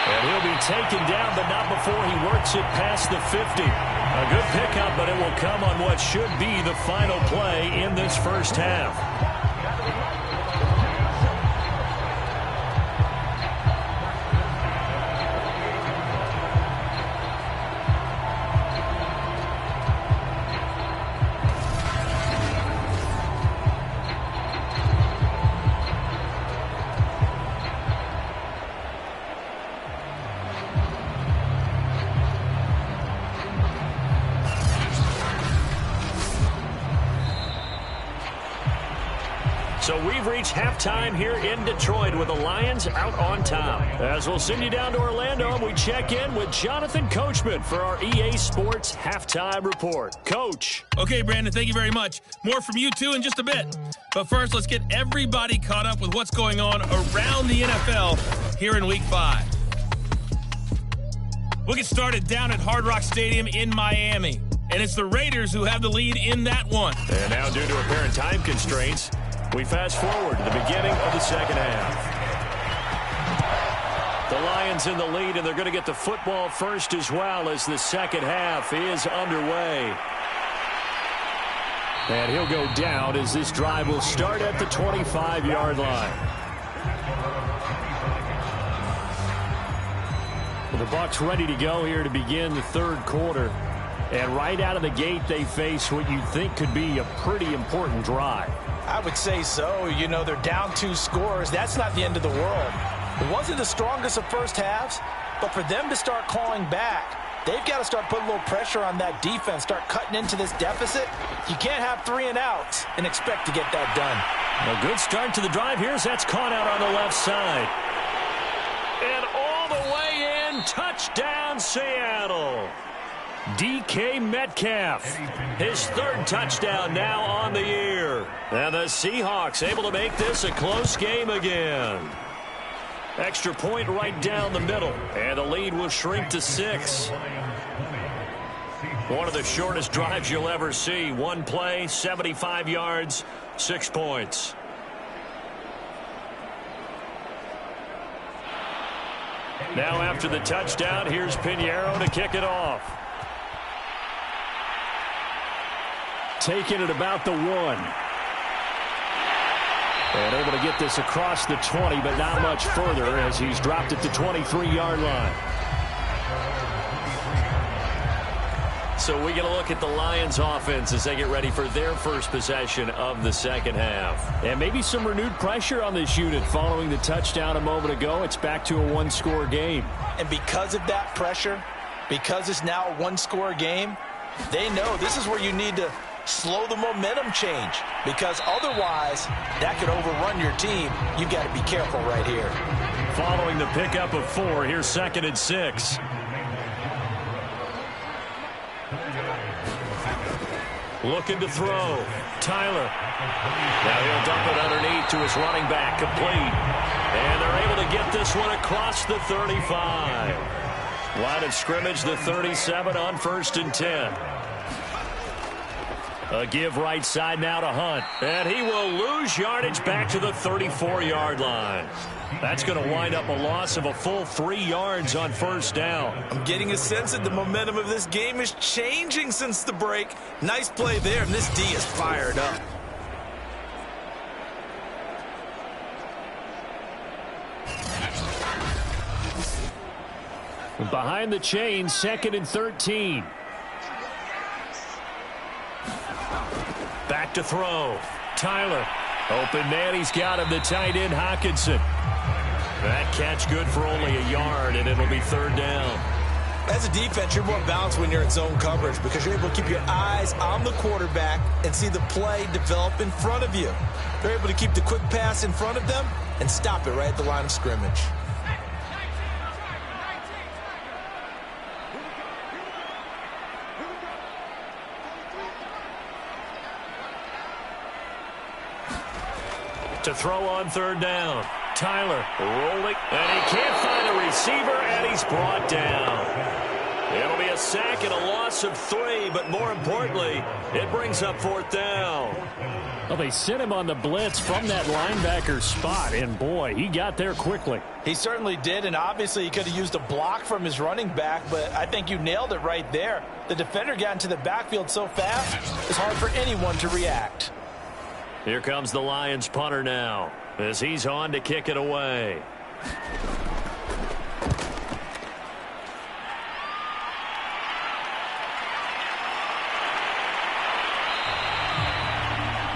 And he'll be taken down, but not before he works it past the 50. A good pickup, but it will come on what should be the final play in this first half. So we've reached halftime here in Detroit with the Lions out on top. As we'll send you down to Orlando, and we check in with Jonathan Coachman for our EA Sports Halftime Report. Coach. Okay, Brandon, thank you very much. More from you, too, in just a bit. But first, let's get everybody caught up with what's going on around the NFL here in Week 5. We'll get started down at Hard Rock Stadium in Miami. And it's the Raiders who have the lead in that one. And now, due to apparent time constraints, we fast forward to the beginning of the second half. The Lions in the lead, and they're going to get the football first as well as the second half is underway. And he'll go down as this drive will start at the 25-yard line. Well, the Bucs ready to go here to begin the third quarter. And right out of the gate, they face what you think could be a pretty important drive. I would say so. You know, they're down 2 scores. That's not the end of the world. It wasn't the strongest of first halves, but for them to start clawing back, they've got to start putting a little pressure on that defense, start cutting into this deficit. You can't have 3 and outs and expect to get that done. A good start to the drive here as that's caught out on the left side. And all the way in, touchdown Seattle. DK Metcalf, his 3rd touchdown now on the year. And the Seahawks able to make this a close game again. Extra point right down the middle, and the lead will shrink to 6. One of the shortest drives you'll ever see. 1 play, 75 yards, 6 points. Now after the touchdown, here's Pinheiro to kick it off. Taking it about the 1. And able to get this across the 20, but not much further as he's dropped it to 23-yard line. So we get a look at the Lions offense as they get ready for their first possession of the second half. And maybe some renewed pressure on this unit following the touchdown a moment ago. It's back to a 1-score game. And because of that pressure, because it's now a 1-score game, they know this is where you need to slow the momentum change, because otherwise that could overrun your team. You've got to be careful right here. Following the pickup of 4, here's 2nd and 6. Looking to throw. Tyler. Now he'll dump it underneath to his running back. Complete. And they're able to get this one across the 35. Line of scrimmage, the 37 on 1st and 10. A give right side now to Hunt. And he will lose yardage back to the 34-yard line. That's going to wind up a loss of a full 3 yards on 1st down. I'm getting a sense that the momentum of this game is changing since the break. Nice play there, and this D is fired up. Behind the chain, 2nd and 13. Back to throw. Tyler. Open man, he's got him, the tight end, Hockenson. That catch good for only a yard, and it'll be 3rd down. As a defense, you're more balanced when you're in zone coverage because you're able to keep your eyes on the quarterback and see the play develop in front of you. They're able to keep the quick pass in front of them and stop it right at the line of scrimmage. To throw on 3rd down. Tyler rolling, and he can't find a receiver, and he's brought down. It'll be a sack and a loss of 3, but more importantly, it brings up 4th down. Well, they sent him on the blitz from that linebacker spot, and boy, he got there quickly. He certainly did, and obviously he could have used a block from his running back, but I think you nailed it right there. The defender got into the backfield so fast, it's hard for anyone to react. Here comes the Lions punter now as he's on to kick it away.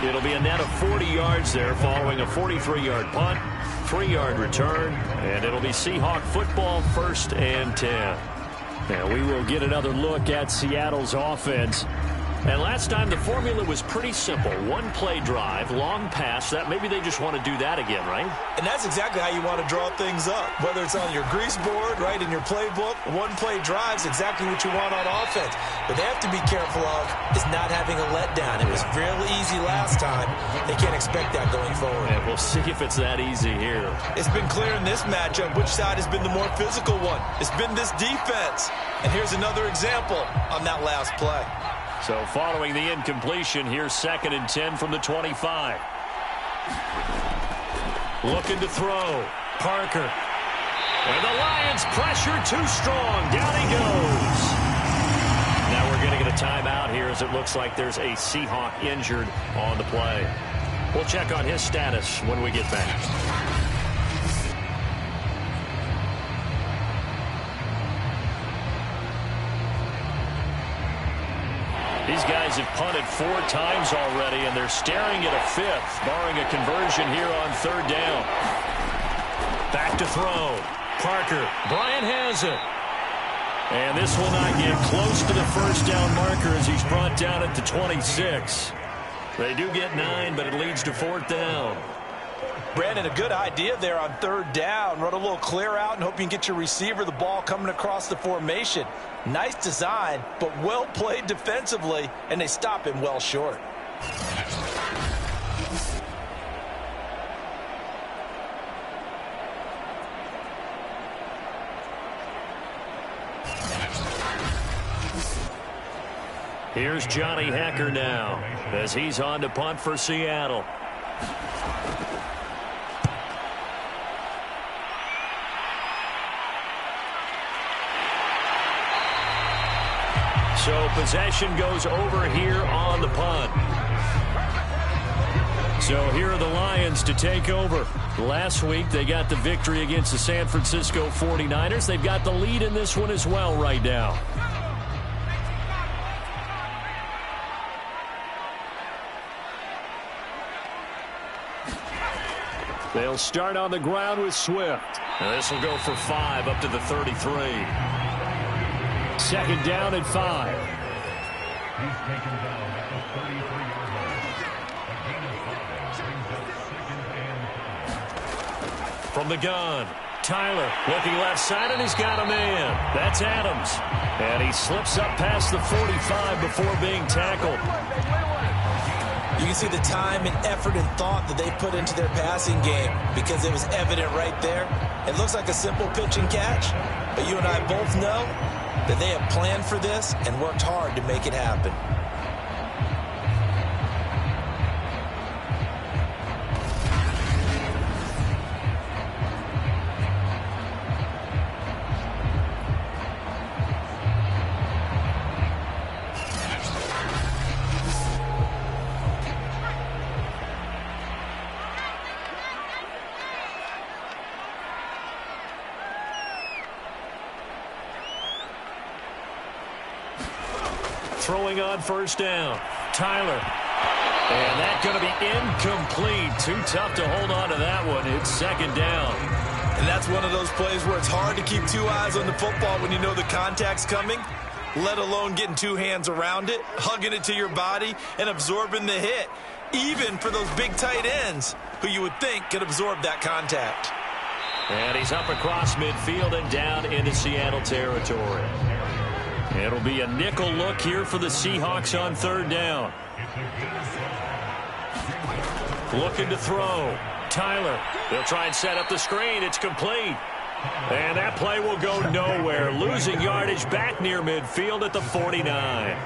It'll be a net of 40 yards there following a 43-yard punt, 3-yard return, and it'll be Seahawk football 1st and 10. Now we will get another look at Seattle's offense. And last time the formula was pretty simple. 1-play drive, long pass. That maybe they just want to do that again, right? And that's exactly how you want to draw things up. Whether it's on your grease board, right, in your playbook, 1-play drive's exactly what you want on offense. What they have to be careful of is not having a letdown. It was really easy last time. They can't expect that going forward. And we'll see if it's that easy here. It's been clear in this matchup which side has been the more physical one. It's been this defense. And here's another example on that last play. So following the incompletion, here's 2nd and 10 from the 25. Looking to throw. Parker. And the Lions pressure too strong. Down he goes. Now we're going to get a timeout here as it looks like there's a Seahawk injured on the play. We'll check on his status when we get back. These guys have punted 4 times already, and they're staring at a 5th, barring a conversion here on 3rd down. Back to throw. Parker. Bryant has it. And this will not get close to the first down marker as he's brought down at the 26. They do get 9, but it leads to 4th down. Brandon, a good idea there on 3rd down. Run a little clear out and hope you can get your receiver the ball coming across the formation. Nice design, but well played defensively, and they stop him well short. Here's Johnny Hecker now as he's on to punt for Seattle. So possession goes over here on the punt. So here are the Lions to take over. Last week they got the victory against the San Francisco 49ers. They've got the lead in this one as well right now. They'll start on the ground with Swift. And this will go for 5 up to the 33. 2nd down and 5. He's taken down at the 33-yard line. A gain of 5. Brings up 2nd and 5. From the gun, Tyler looking left side, and he's got a man. That's Adams. And he slips up past the 45 before being tackled. You can see the time and effort and thought that they put into their passing game because it was evident right there. It looks like a simple pitch and catch, but you and I both know that they have planned for this and worked hard to make it happen. Throwing on 1st down. Tyler. And that's going to be incomplete. Too tough to hold on to that one. It's 2nd down. And that's one of those plays where it's hard to keep 2 eyes on the football when you know the contact's coming, let alone getting 2 hands around it, hugging it to your body, and absorbing the hit, even for those big tight ends who you would think could absorb that contact. And he's up across midfield and down into Seattle territory. It'll be a nickel look here for the Seahawks on 3rd down. Looking to throw. Tyler. They'll try and set up the screen. It's complete. And that play will go nowhere. Losing yardage back near midfield at the 49.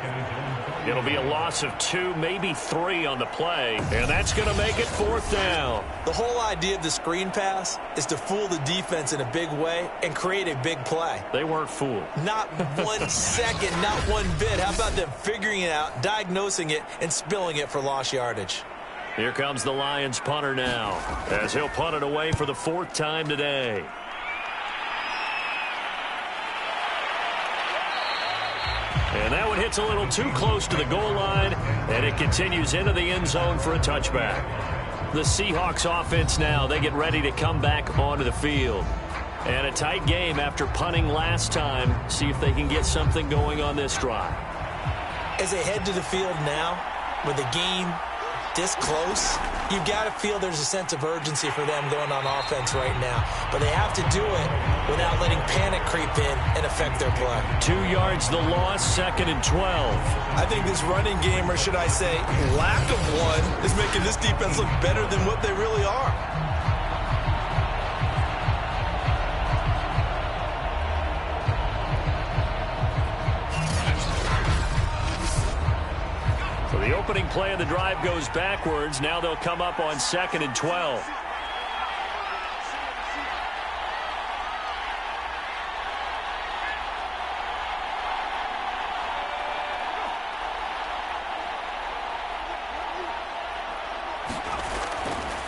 It'll be a loss of 2, maybe 3 on the play. And that's going to make it 4th down. The whole idea of the screen pass is to fool the defense in a big way and create a big play. They weren't fooled. Not 1 second, not 1 bit. How about them figuring it out, diagnosing it, and spilling it for lost yardage? Here comes the Lions punter now, as he'll punt it away for the 4th time today. And that one hits a little too close to the goal line, and it continues into the end zone for a touchback. The Seahawks offense now, they get ready to come back onto the field. And a tight game after punting last time. See if they can get something going on this drive. As they head to the field now, with the game this close, you've got to feel there's a sense of urgency for them going on offense right now. But they have to do it without letting panic creep in and affect their play. 2 yards the loss, 2nd and 12. I think this running game, or should I say lack of one, is making this defense look better than what they really are. So the opening play of the drive goes backwards. Now they'll come up on 2nd and 12.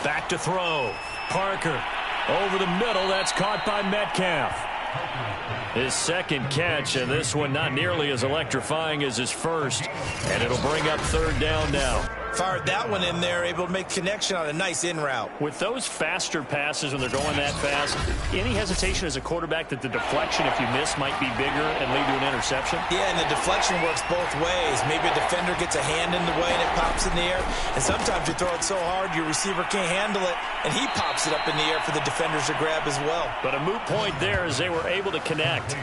Back to throw. Parker over the middle. That's caught by Metcalf. His second catch, and this one not nearly as electrifying as his first. And it'll bring up third down now. Fired that one in there, able to make connection on a nice in route. With those faster passes when they're going that fast, any hesitation as a quarterback that the deflection, if you miss, might be bigger and lead to an interception? Yeah, and the deflection works both ways. Maybe a defender gets a hand in the way and it pops in the air. And sometimes you throw it so hard your receiver can't handle it, and he pops it up in the air for the defenders to grab as well. But a moot point there as they were able to connect.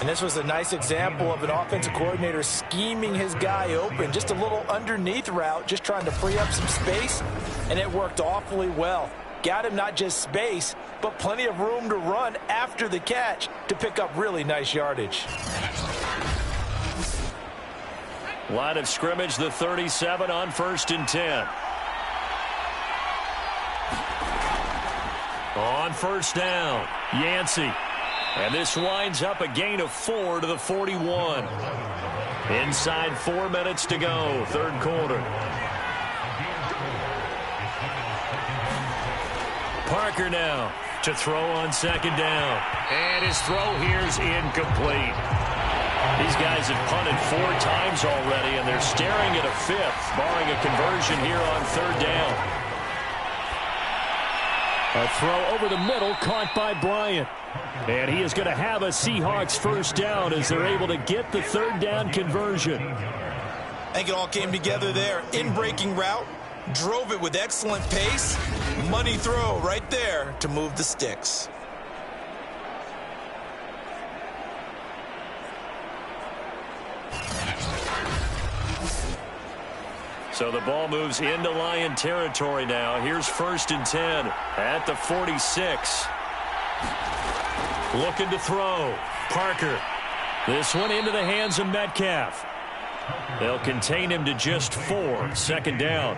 And this was a nice example of an offensive coordinator scheming his guy open. Just a little underneath route, just trying to free up some space, and it worked awfully well. Got him not just space, but plenty of room to run after the catch to pick up really nice yardage. Line of scrimmage, the 37 on 1st and 10. On 1st down, Yancey. And this winds up a gain of 4 to the 41. Inside 4 minutes to go, third quarter. Parker now to throw on 2nd down. And his throw here's incomplete. These guys have punted 4 times already, and they're staring at a 5th, barring a conversion here on 3rd down. A throw over the middle, caught by Bryant. And he is going to have a Seahawks first down as they're able to get the 3rd down conversion. I think it all came together there. In-breaking route, drove it with excellent pace. Money throw right there to move the sticks. So the ball moves into Lion territory now. Here's 1st and 10 at the 46. Looking to throw. Parker. This one into the hands of Metcalf. They'll contain him to just 4. 2nd down.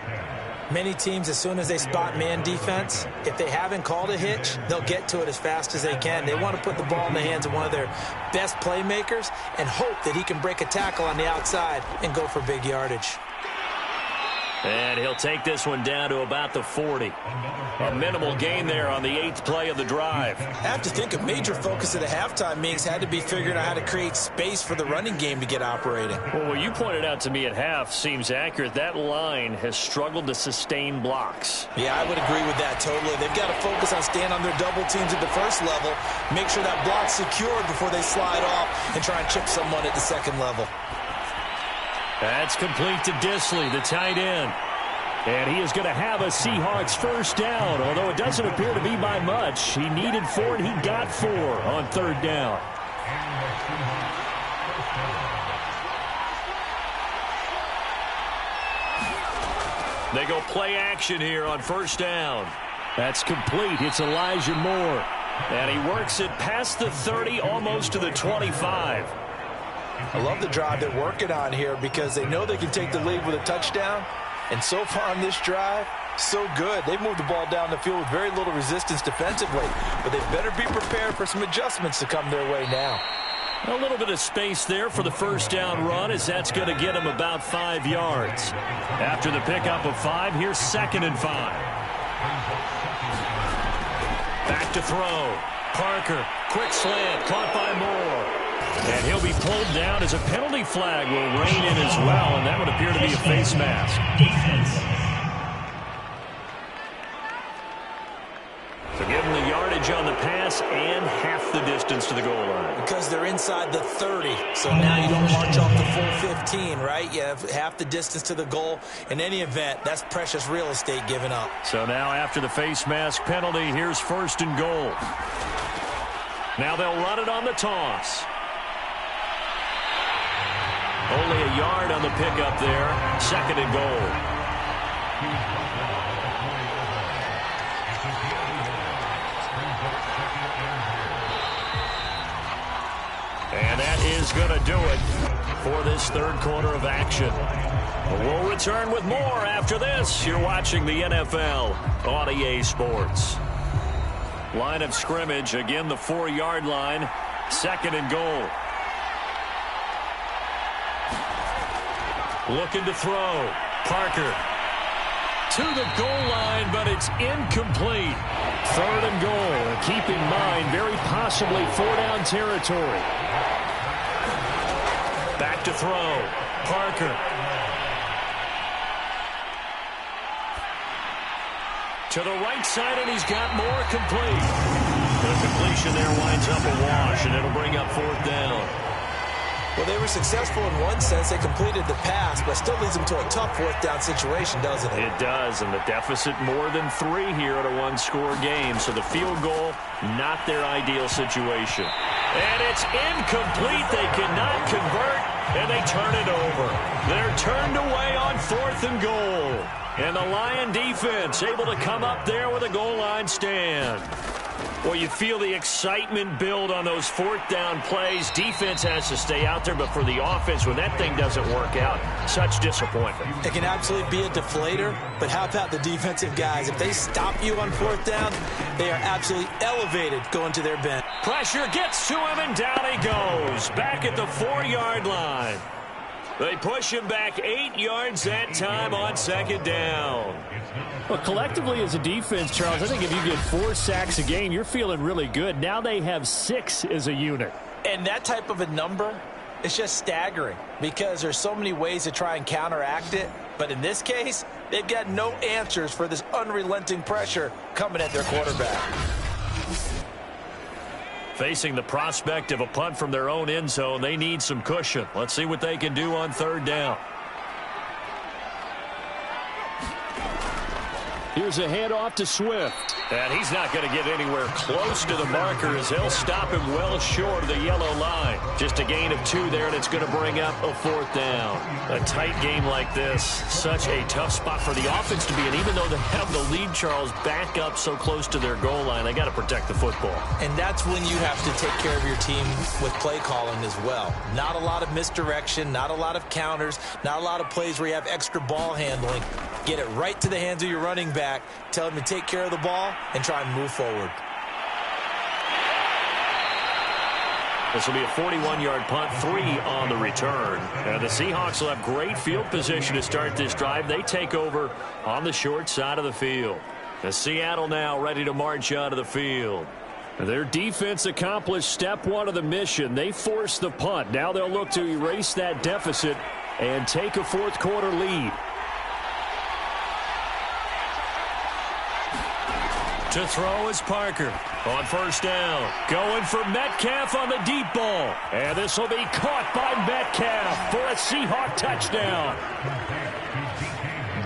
Many teams, as soon as they spot man defense, if they haven't called a hitch, they'll get to it as fast as they can. They want to put the ball in the hands of one of their best playmakers and hope that he can break a tackle on the outside and go for big yardage. And he'll take this one down to about the 40. A minimal gain there on the 8th play of the drive. I have to think a major focus of the halftime meetings had to be figuring out how to create space for the running game to get operating. Well, what you pointed out to me at half seems accurate. That line has struggled to sustain blocks. Yeah, I would agree with that totally. They've got to focus on staying on their double teams at the first level, make sure that block's secured before they slide off and try and chip someone at the second level. That's complete to Disley, the tight end. And he is going to have a Seahawks first down, although it doesn't appear to be by much. He needed 4, and he got 4 on 3rd down. They go play action here on 1st down. That's complete. It's Elijah Moore. And he works it past the 30, almost to the 25. I love the drive they're working on here because they know they can take the lead with a touchdown. And so far on this drive, so good. They've moved the ball down the field with very little resistance defensively. But they better be prepared for some adjustments to come their way now. A little bit of space there for the first down run, as that's going to get him about 5 yards. After the pickup of 5, here's 2nd and 5. Back to throw. Parker, quick slant, caught by Moore. And he'll be pulled down as a penalty flag will rein in as well, and that would appear to be a face mask. So give him the yardage on the pass and half the distance to the goal line. Because they're inside the 30, so now you don't march off the full 15, right? You have half the distance to the goal. In any event, that's precious real estate given up. So now after the face mask penalty, here's 1st and goal. Now they'll run it on the toss. Only a yard on the pickup there. 2nd and goal. And that is going to do it for this 3rd quarter of action. We'll return with more after this. You're watching the NFL on EA Sports. Line of scrimmage, again the 4-yard line. 2nd and goal. Looking to throw. Parker. to the goal line, but it's incomplete. 3rd and goal. And keep in mind, very possibly 4-down territory. Back to throw. Parker. To the right side, and he's got more complete. The completion there winds up a wash, and it'll bring up 4th down. Well, they were successful in one sense. They completed the pass, but still leads them to a tough 4th down situation, doesn't it? It does, and the deficit more than 3 here at a one-score game. So the field goal, not their ideal situation. And it's incomplete. They cannot convert, and they turn it over. They're turned away on 4th and goal. And the Lion defense able to come up there with a goal line stand. Well, you feel the excitement build on those 4th down plays. Defense has to stay out there, but for the offense, when that thing doesn't work out, such disappointment. It can absolutely be a deflator, but how about the defensive guys? If they stop you on 4th down, they are absolutely elevated going to their bench. Pressure gets to him, and down he goes. Back at the 4-yard line. They push him back 8 yards that time on 2nd down. Well, collectively as a defense, Charles, I think if you get 4 sacks a game, you're feeling really good. Now they have 6 as a unit. And that type of a number is just staggering because there's so many ways to try and counteract it. But in this case, they've got no answers for this unrelenting pressure coming at their quarterback. Facing the prospect of a punt from their own end zone, they need some cushion. Let's see what they can do on 3rd down. Here's a handoff to Swift. And he's not going to get anywhere close to the marker as they'll stop him well short of the yellow line. Just a gain of 2 there, and it's going to bring up a 4th down. A tight game like this, such a tough spot for the offense to be in. Even though they have the lead, Charles, back up so close to their goal line, they got to protect the football. And that's when you have to take care of your team with play calling as well. Not a lot of misdirection, not a lot of counters, not a lot of plays where you have extra ball handling. Get it right to the hands of your running back. Tell him to take care of the ball and try and move forward. This will be a 41-yard punt, 3 on the return. And the Seahawks will have great field position to start this drive. They take over on the short side of the field. The Seattle now ready to march out of the field. Their defense accomplished step 1 of the mission. They forced the punt. Now they'll look to erase that deficit and take a 4th quarter lead. To throw is Parker on 1st down. Going for Metcalf on the deep ball. And this will be caught by Metcalf for a Seahawk touchdown.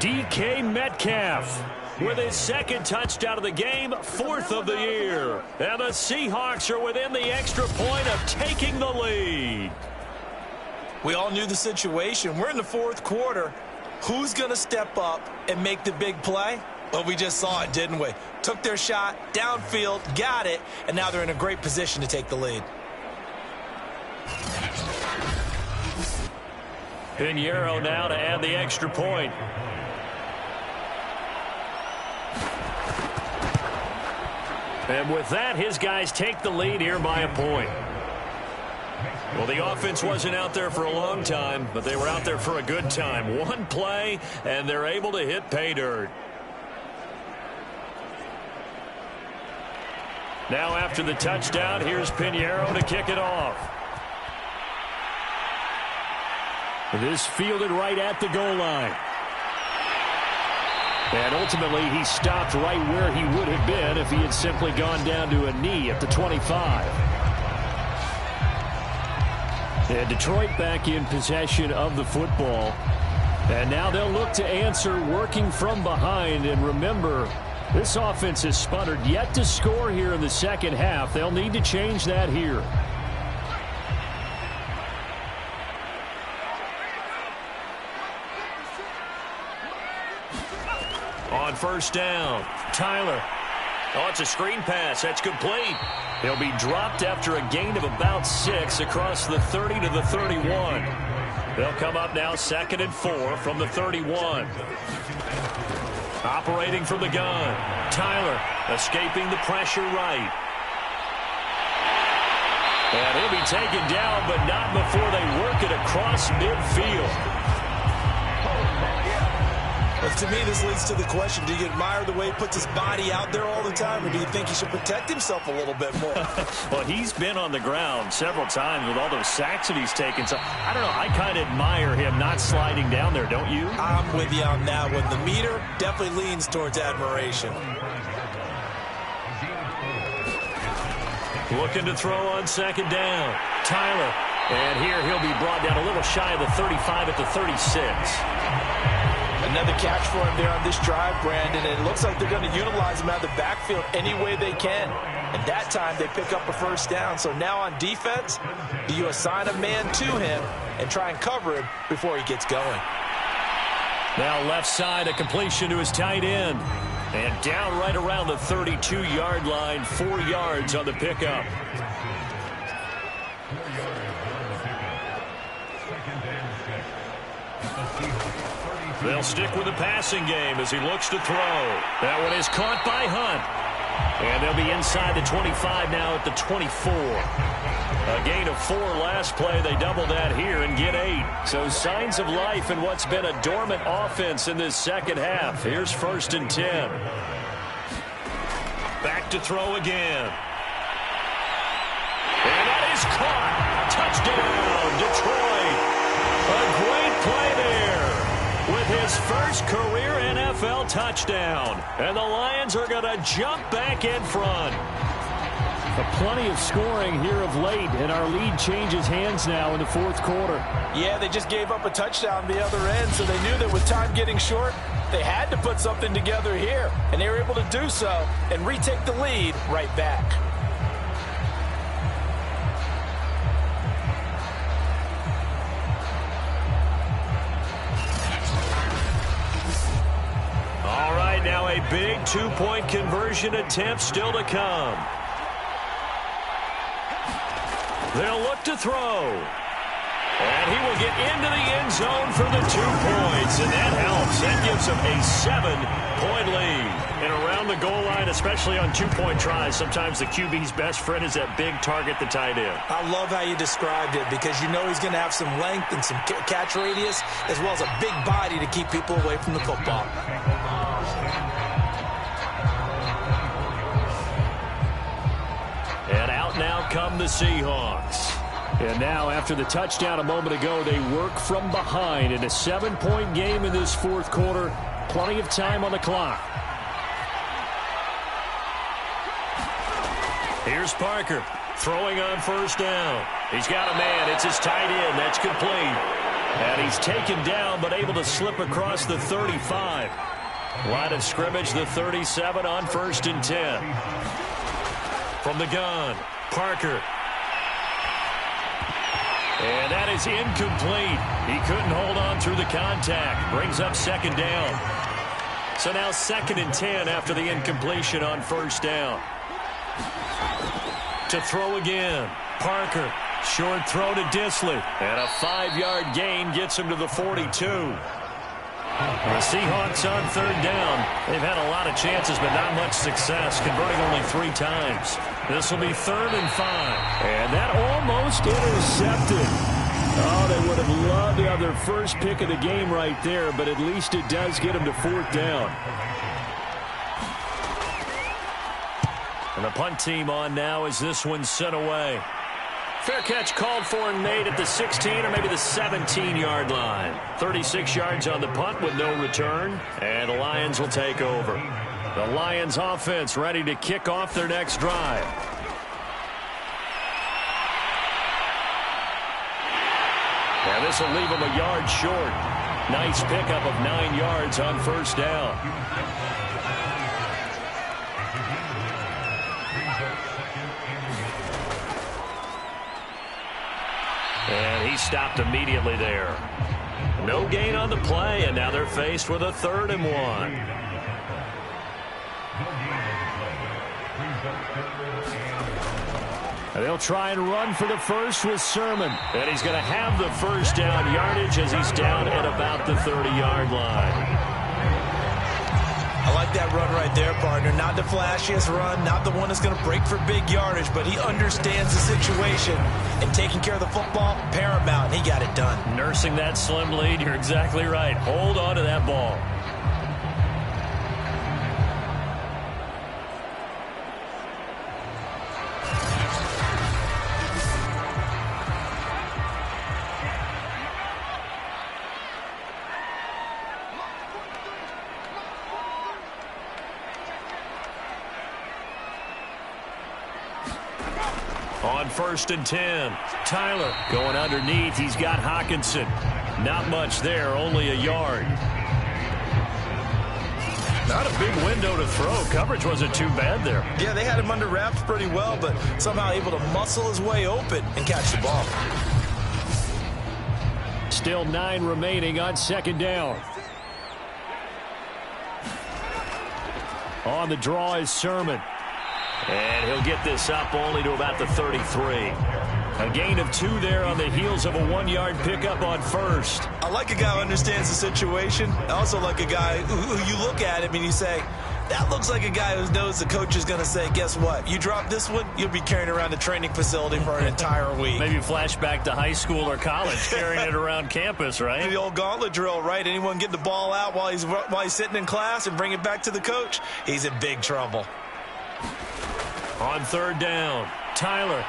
DK Metcalf with his 2nd touchdown of the game, 4th of the year. And the Seahawks are within the extra point of taking the lead. We all knew the situation. We're in the 4th quarter. Who's going to step up and make the big play? Well, we just saw it, didn't we? Took their shot, downfield, got it, and now they're in a great position to take the lead. Pinheiro now to add the extra point. And with that, his guys take the lead here by a point. Well, the offense wasn't out there for a long time, but they were out there for a good time. 1 play, and they're able to hit pay dirt. Now after the touchdown, here's Pinheiro to kick it off. This fielded right at the goal line. And ultimately, he stopped right where he would have been if he had simply gone down to a knee at the 25. And Detroit back in possession of the football. And now they'll look to answer working from behind. And remember, this offense has sputtered yet to score here in the 2nd half. They'll need to change that here. On 1st down, Tyler. Oh, it's a screen pass. That's complete. He'll be dropped after a gain of about 6 across the 30 to the 31. They'll come up now 2nd and 4 from the 31. Operating from the gun. Tyler escaping the pressure right. And he'll be taken down, but not before they work it across midfield. But to me, this leads to the question, do you admire the way he puts his body out there all the time, or do you think he should protect himself a little bit more? Well, he's been on the ground several times with all those sacks that he's taken. So, I don't know, I kind of admire him not sliding down there, don't you? I'm with you on that one. The meter definitely leans towards admiration. Looking to throw on second down. Tyler. And here he'll be brought down a little shy of the 35 at the 36. Another catch for him there on this drive, Brandon. And it looks like they're going to utilize him out of the backfield any way they can. And that time they pick up a first down. So now on defense, do you assign a man to him and try and cover him before he gets going? Now left side, a completion to his tight end. And down right around the 32-yard line, 4 yards on the pickup. They'll stick with the passing game as he looks to throw. That one is caught by Hunt. And they'll be inside the 25 now at the 24. A gain of 4 last play. They double that here and get 8. So signs of life in what's been a dormant offense in this second half. Here's 1st and 10. Back to throw again. And that is caught. Touchdown, Detroit. A great play there with his first career NFL touchdown. And the Lions are going to jump back in front. Plenty of scoring here of late, and our lead changes hands now in the 4th quarter. Yeah, they just gave up a touchdown the other end, so they knew that with time getting short, they had to put something together here, and they were able to do so and retake the lead right back. All right, now a big 2-point conversion attempt still to come. They'll look to throw. And he will get into the end zone for the 2 points. And that helps. That gives him a 7-point lead. And around the goal line, especially on 2-point tries, sometimes the QB's best friend is that big target, the tight end. I love how you described it because you know he's going to have some length and some catch radius as well as a big body to keep people away from the football. And out now come the Seahawks. And now, after the touchdown a moment ago, they work from behind in a 7-point game in this 4th quarter. Plenty of time on the clock. Here's Parker throwing on 1st down. He's got a man. It's his tight end. That's complete. And he's taken down but able to slip across the 35. Line of scrimmage, the 37 on 1st and 10. From the gun, Parker. And that is incomplete. He couldn't hold on through the contact. Brings up 2nd down. So now 2nd and 10 after the incompletion on 1st down. To throw again, Parker. Short throw to Disley. And a 5-yard gain gets him to the 42. The Seahawks on 3rd down. They've had a lot of chances, but not much success, converting only 3 times. This will be 3rd and 5. And that almost intercepted. Oh, they would have loved to have their first pick of the game right there, but at least it does get them to 4th down. And the punt team on now as this one's sent away. Fair catch called for and made at the 16 or maybe the 17-yard line. 36 yards on the punt with no return. And the Lions will take over. The Lions offense ready to kick off their next drive. And this will leave them a yard short. Nice pickup of 9 yards on 1st down. And he stopped immediately there. No gain on the play, and now they're faced with a 3rd and 1. And they'll try and run for the first with Sermon. And he's going to have the 1st down yardage as he's down at about the 30-yard line. I like that run right there, partner. Not the flashiest run, not the one that's going to break for big yardage, but he understands the situation, and taking care of the football, paramount, and he got it done. Nursing that slim lead, you're exactly right. Hold on to that ball. on 1st and 10. Tyler going underneath. He's got Hawkinson. Not much there, only a yard. Not a big window to throw. Coverage wasn't too bad there. Yeah, they had him under wraps pretty well, but somehow able to muscle his way open and catch the ball. Still 9 remaining on 2nd down. On the draw is Sermon. And he'll get this up only to about the 33. A gain of 2 there on the heels of a 1-yard pickup on 1st. I like a guy who understands the situation. I also like a guy who you look at him and you say, that looks like a guy who knows the coach is going to say, guess what? You drop this one, you'll be carrying around the training facility for an entire week. Maybe flashback to high school or college, carrying it around campus, right? The old gauntlet drill, right? Anyone get the ball out while he's sitting in class and bring it back to the coach, he's in big trouble. On 3rd down, Tyler.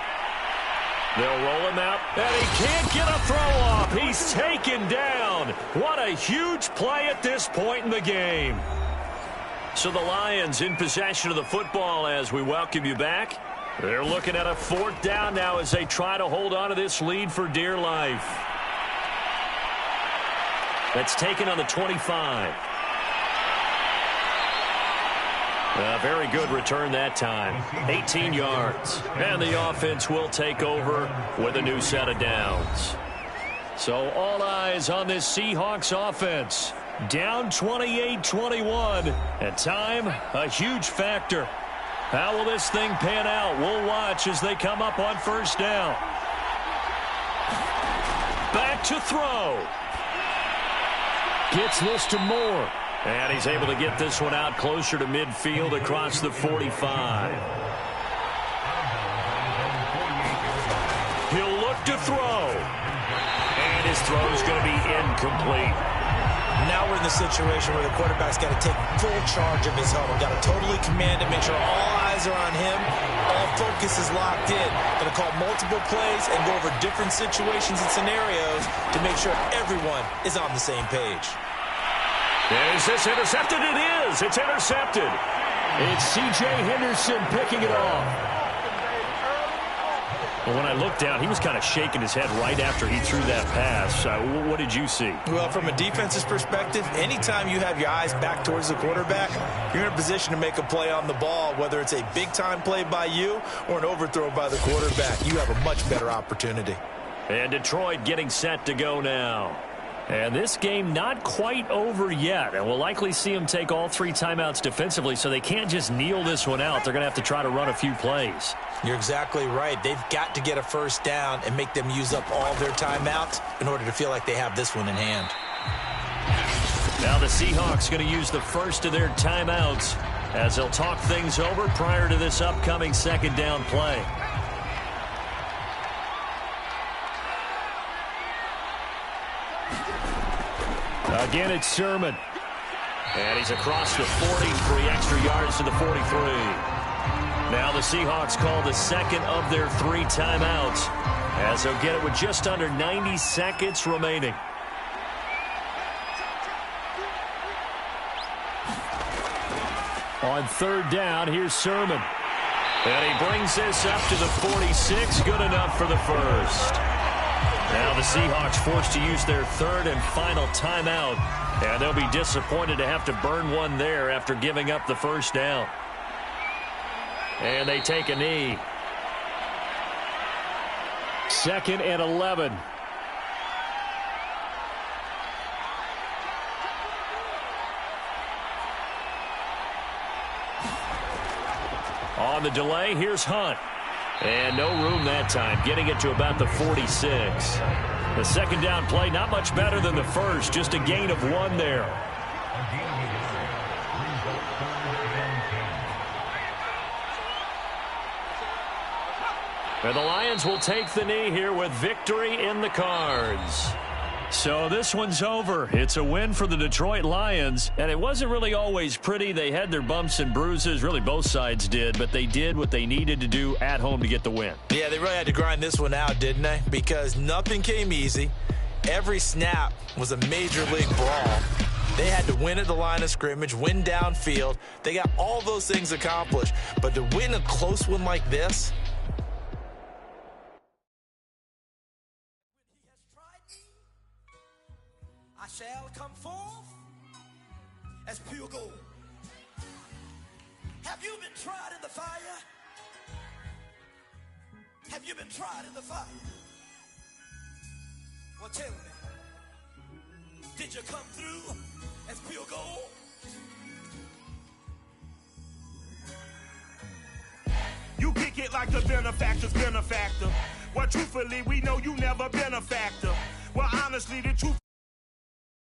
They'll roll him out, and he can't get a throw off. He's taken down. What a huge play at this point in the game. So the Lions in possession of the football as we welcome you back. They're looking at a 4th down now as they try to hold on to this lead for dear life. That's taken on the 25. A very good return that time. 18 yards. And the offense will take over with a new set of downs. So all eyes on this Seahawks offense. Down 28-21. At time, a huge factor. How will this thing pan out? We'll watch as they come up on 1st down. Back to throw. Gets this to Moore. And he's able to get this one out closer to midfield across the 45. He'll look to throw. And his throw is going to be incomplete. Now we're in the situation where the quarterback's got to take full charge of his helmet. Got to totally command it, make sure all eyes are on him. All focus is locked in. Going to call multiple plays and go over different situations and scenarios to make sure everyone is on the same page. Is this intercepted? It is. It's intercepted. It's C.J. Henderson picking it off. Well, when I looked down, he was kind of shaking his head right after he threw that pass. What did you see? Well, from a defense's perspective, anytime you have your eyes back towards the quarterback, you're in a position to make a play on the ball, whether it's a big-time play by you or an overthrow by the quarterback. You have a much better opportunity. And Detroit getting set to go now. And this game not quite over yet. And we'll likely see them take all 3 timeouts defensively, so they can't just kneel this one out. They're going to have to try to run a few plays. You're exactly right. They've got to get a 1st down and make them use up all their timeouts in order to feel like they have this one in hand. Now the Seahawks going to use the first of their timeouts as they'll talk things over prior to this upcoming 2nd down play. Again, it's Sermon. And he's across the 40, 3 extra yards to the 43. Now the Seahawks call the 2nd of their 3 timeouts as they'll get it with just under 90 seconds remaining. On 3rd down, here's Sermon. And he brings this up to the 46. Good enough for the 1st. Now the Seahawks forced to use their 3rd and final timeout. And they'll be disappointed to have to burn one there after giving up the 1st down. And they take a knee. 2nd and 11. On the delay, here's Hunt. And no room that time, getting it to about the 46. The 2nd down play, not much better than the 1st, just a gain of 1 there. And the Lions will take the knee here with victory in the cards. So this one's over. It's a win for the Detroit Lions, and it wasn't really always pretty. They had their bumps and bruises, really both sides did, but they did what they needed to do at home to get the win. Yeah, they really had to grind this one out, didn't they? Because nothing came easy. Every snap was a major league brawl. They had to win at the line of scrimmage, win downfield. They got all those things accomplished, but to win a close one like this, shall come forth as pure gold. Have you been tried in the fire? Have you been tried in the fire? Well, tell me, did you come through as pure gold? You kick it like the benefactor's benefactor. Well, truthfully, we know you never been a factor. Well, honestly, the truth